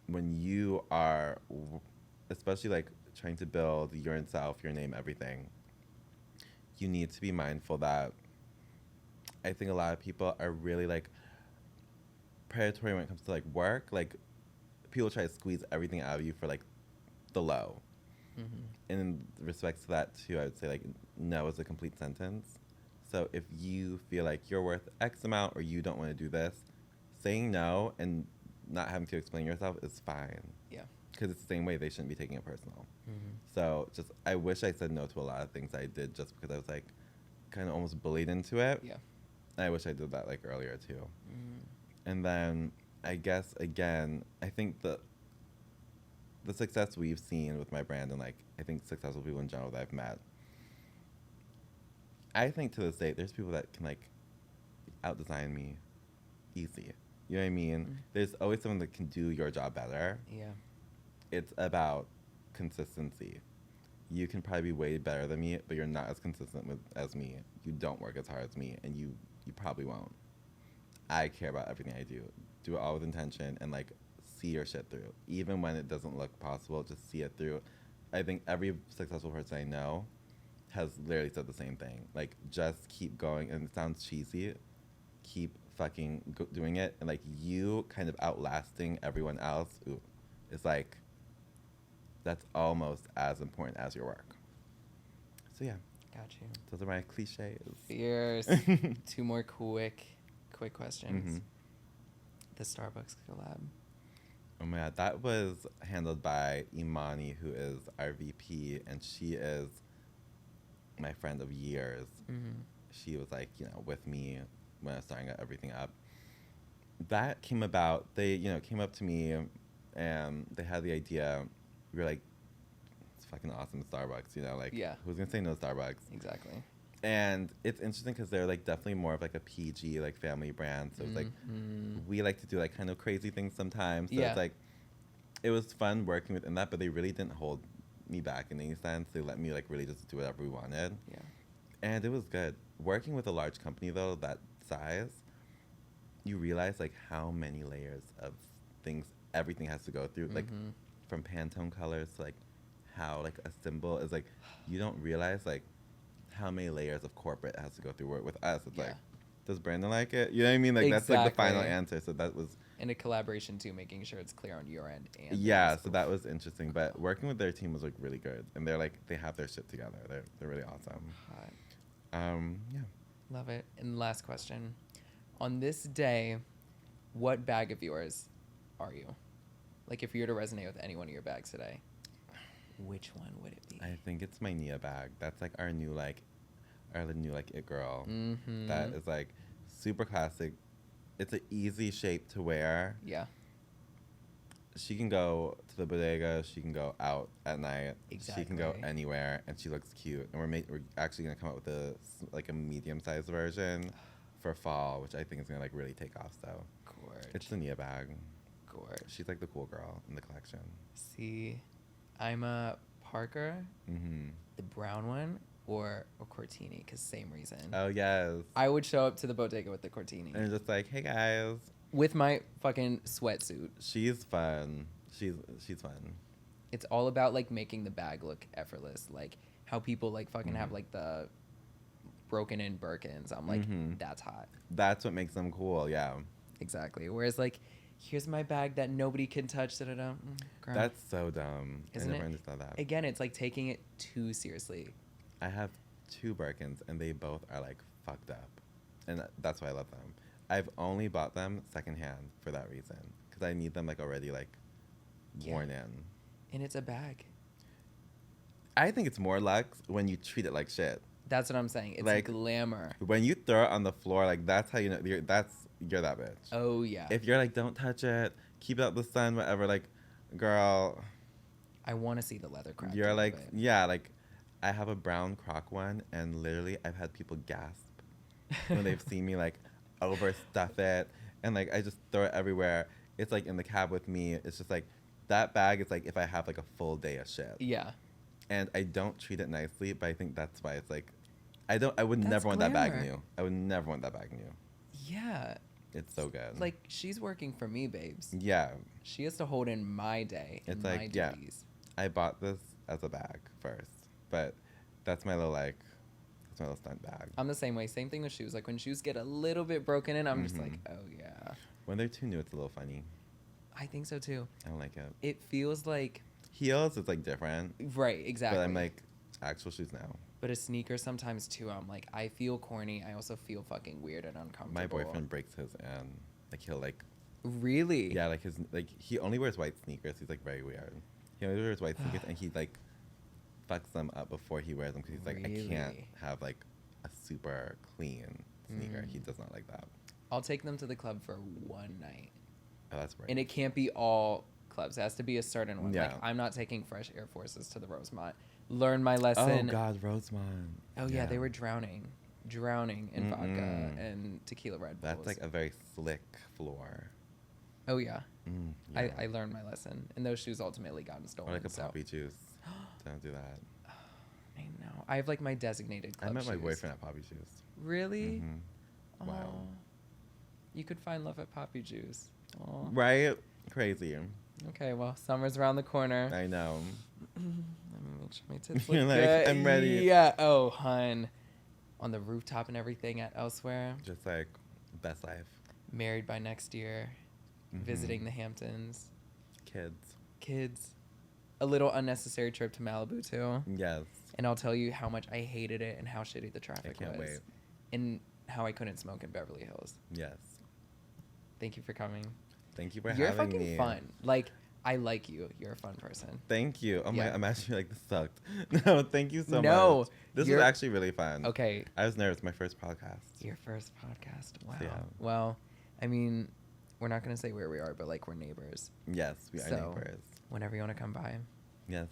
when you are, especially like trying to build your self, your name, everything, you need to be mindful that I think a lot of people are really like predatory when it comes to like work. Like people try to squeeze everything out of you for like the low. Mm-hmm. And in respect to that too, I would say like no is a complete sentence. So if you feel like you're worth X amount or you don't want to do this, saying no and not having to explain yourself is fine. Yeah. Because it's the same way, they shouldn't be taking it personal. Mm-hmm. So just, I wish I said no to a lot of things I did just because I was like kind of almost bullied into it. Yeah. I wish I did that like earlier too. Mm-hmm. And then I guess again, I think the success we've seen with my brand and like I think successful people in general that I've met, I think to this day there's people that can like out-design me easy. You know what I mean? Mm-hmm. There's always someone that can do your job better. Yeah. It's about consistency. You can probably be way better than me, but you're not as consistent as me. You don't work as hard as me, and you probably won't. I care about everything I do. Do it all with intention and like see your shit through. Even when it doesn't look possible, just see it through. I think every successful person I know has literally said the same thing. Like, just keep going, and it sounds cheesy. Keep fucking doing it, and like you kind of outlasting everyone else. Ooh, it's like that's almost as important as your work. So yeah. Got you. Those are my cliches. Fierce. Two more quick questions. Mm-hmm. The Starbucks collab. Oh my god, that was handled by Imani, who is our VP, and she is my friend of years. Mm-hmm. She was like, with me when I was starting everything up. That came about, they, came up to me and they had the idea. We were like, it's fucking awesome, Starbucks, like, yeah. Who's gonna say no to Starbucks? Exactly. And it's interesting because they're like definitely more of like a PG, like family brand. So it's like, we like to do like kind of crazy things sometimes. So it's like, it was fun working within that, but they really didn't hold me back in any sense. They let me like really just do whatever we wanted. Yeah. And it was good. Working with a large company though, that size, you realize like how many layers of things everything has to go through. Like from Pantone colors to like how like a symbol is like, you don't realize like how many layers of corporate it has to go through. With us, it's like, does Brandon like it? You know what I mean? Like that's like the final answer. So that was, and a collaboration too, making sure it's clear on your end. And so that was interesting. But working with their team was like really good, and they're like, they have their shit together. They're really awesome. Hot. Yeah. Love it. And last question, on this day, what bag of yours are you? Like if you were to resonate with any one of your bags today, which one would it be? I think it's my Nia bag. That's like our new like it girl. Mm-hmm. That is like super classic. It's an easy shape to wear. Yeah. She can go to the bodega. She can go out at night. Exactly. She can go anywhere, and she looks cute. And we're actually gonna come up with a medium-sized version for fall, which I think is gonna like really take off. So Gorge. It's the Nia bag. Gorge. She's like the cool girl in the collection. See, I'm a Parker, the brown one, or a Cortini, because same reason. Oh yes. I would show up to the bodega with the Cortini. And just like, hey guys. With my fucking sweatsuit. She's fun. She's fun. It's all about like making the bag look effortless, like how people like fucking have like the broken in Birkins. I'm like, that's hot. That's what makes them cool. Yeah. Exactly. Whereas like, here's my bag that nobody can touch. Da-da-da. That's so dumb. Isn't I never it? understood that. Again, it's like taking it too seriously. I have 2 Birkins, and they both are like fucked up, and that's why I love them. I've only bought them secondhand for that reason, because I need them like already like worn in. And it's a bag. I think it's more luxe when you treat it like shit. That's what I'm saying. It's like glamour. When you throw it on the floor, like that's how you know you're that bitch. Oh yeah. If you're like, don't touch it, keep it out the sun, whatever, like, girl. I want to see the leather crack. You're like, yeah, like I have a brown croc one, and literally I've had people gasp when they've seen me like overstuff it, and like I just throw it everywhere. It's like in the cab with me. It's just like that bag is like if I have like a full day of shit. Yeah. And I don't treat it nicely, but I think that's why it's like I would That's never want that bag glamour. new. I would never want that bag new. Yeah. It's so good. Like, she's working for me, babes. yeah, She has to hold in my day and It's my like, yeah. duties. I bought this as a bag first, but that's my little stunt bag. I'm the same way. Same thing with shoes. Like, when shoes get a little bit broken in, I'm just Mhm. like, oh, yeah. When they're too new, it's a little funny. I think so, too. I don't like it. It feels like... Heels is like different, Right, exactly. but I'm like actual shoes now. But a sneaker sometimes, too, I'm like, I feel corny. I also feel fucking weird and uncomfortable. My boyfriend breaks his and like he'll like Really? yeah like his like he only wears white sneakers. He's like very weird. He only wears white sneakers and he like fucks them up before he wears them because he's like I can't Really? have like a super clean sneaker. Mm. He does not like that. I'll take them to the club for one night. Oh, that's right. And it can't be all clubs. It has to be a certain one. Like, Yeah. I'm not taking fresh Air Forces to the Rosemont. Learn my Oh lesson. God, Rosemont. Oh, yeah, they were drowning in vodka Mm-mm. and tequila Red Bulls. That's like a very slick floor. Oh, yeah. Yeah. I learned my lesson. And those shoes ultimately gotten stolen. Or like a so. poppy juice. Don't do that. I know. I have like my designated club I met my shoes. boyfriend at Poppy Juice. Really? Mhm. Wow. Aw. You could find love at Poppy Juice. Aw. Right? Crazy. Okay, well, summer's around the corner. I know. Let me make sure my tits look You're like, good. I'm ready. Yeah. Oh, hun. On the rooftop and everything at Elsewhere. Just like best life. Married by next year. Mhm. Visiting the Hamptons. Kids. Kids. A little unnecessary trip to Malibu, too. Yes. And I'll tell you how much I hated it and how shitty the traffic I can't was. wait. And how I couldn't smoke in Beverly Hills. Yes. Thank you for coming. Thank you for You're having fucking me. fun. Like, I like you. You're a fun person. Thank you. Oh Yeah. my! I'm actually like this sucked. No, thank you so No, much. This was you're- actually really fun. Okay. I was nervous. My first podcast. Your first podcast. Wow. Yeah. Well, I mean, we're not going to say where we are, but like we're neighbors. Yes, we are So, neighbors. Whenever you want to come by. Yes.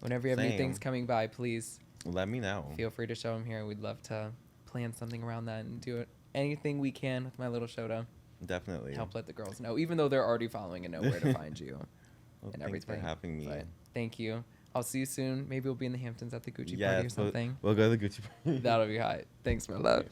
Whenever you have any things Same. coming by, please Let me know. feel free to show them here. We'd love to plan something around that and do it. Anything we can with my little show to Definitely. help let the girls know, even though they're already following and know where to find you Well, and thanks everything. for having me. But thank you. I'll see you soon. Maybe we'll be in the Hamptons at the Gucci party or Yes, something. we'll go to the Gucci party. That'll be hot. Thanks, my love.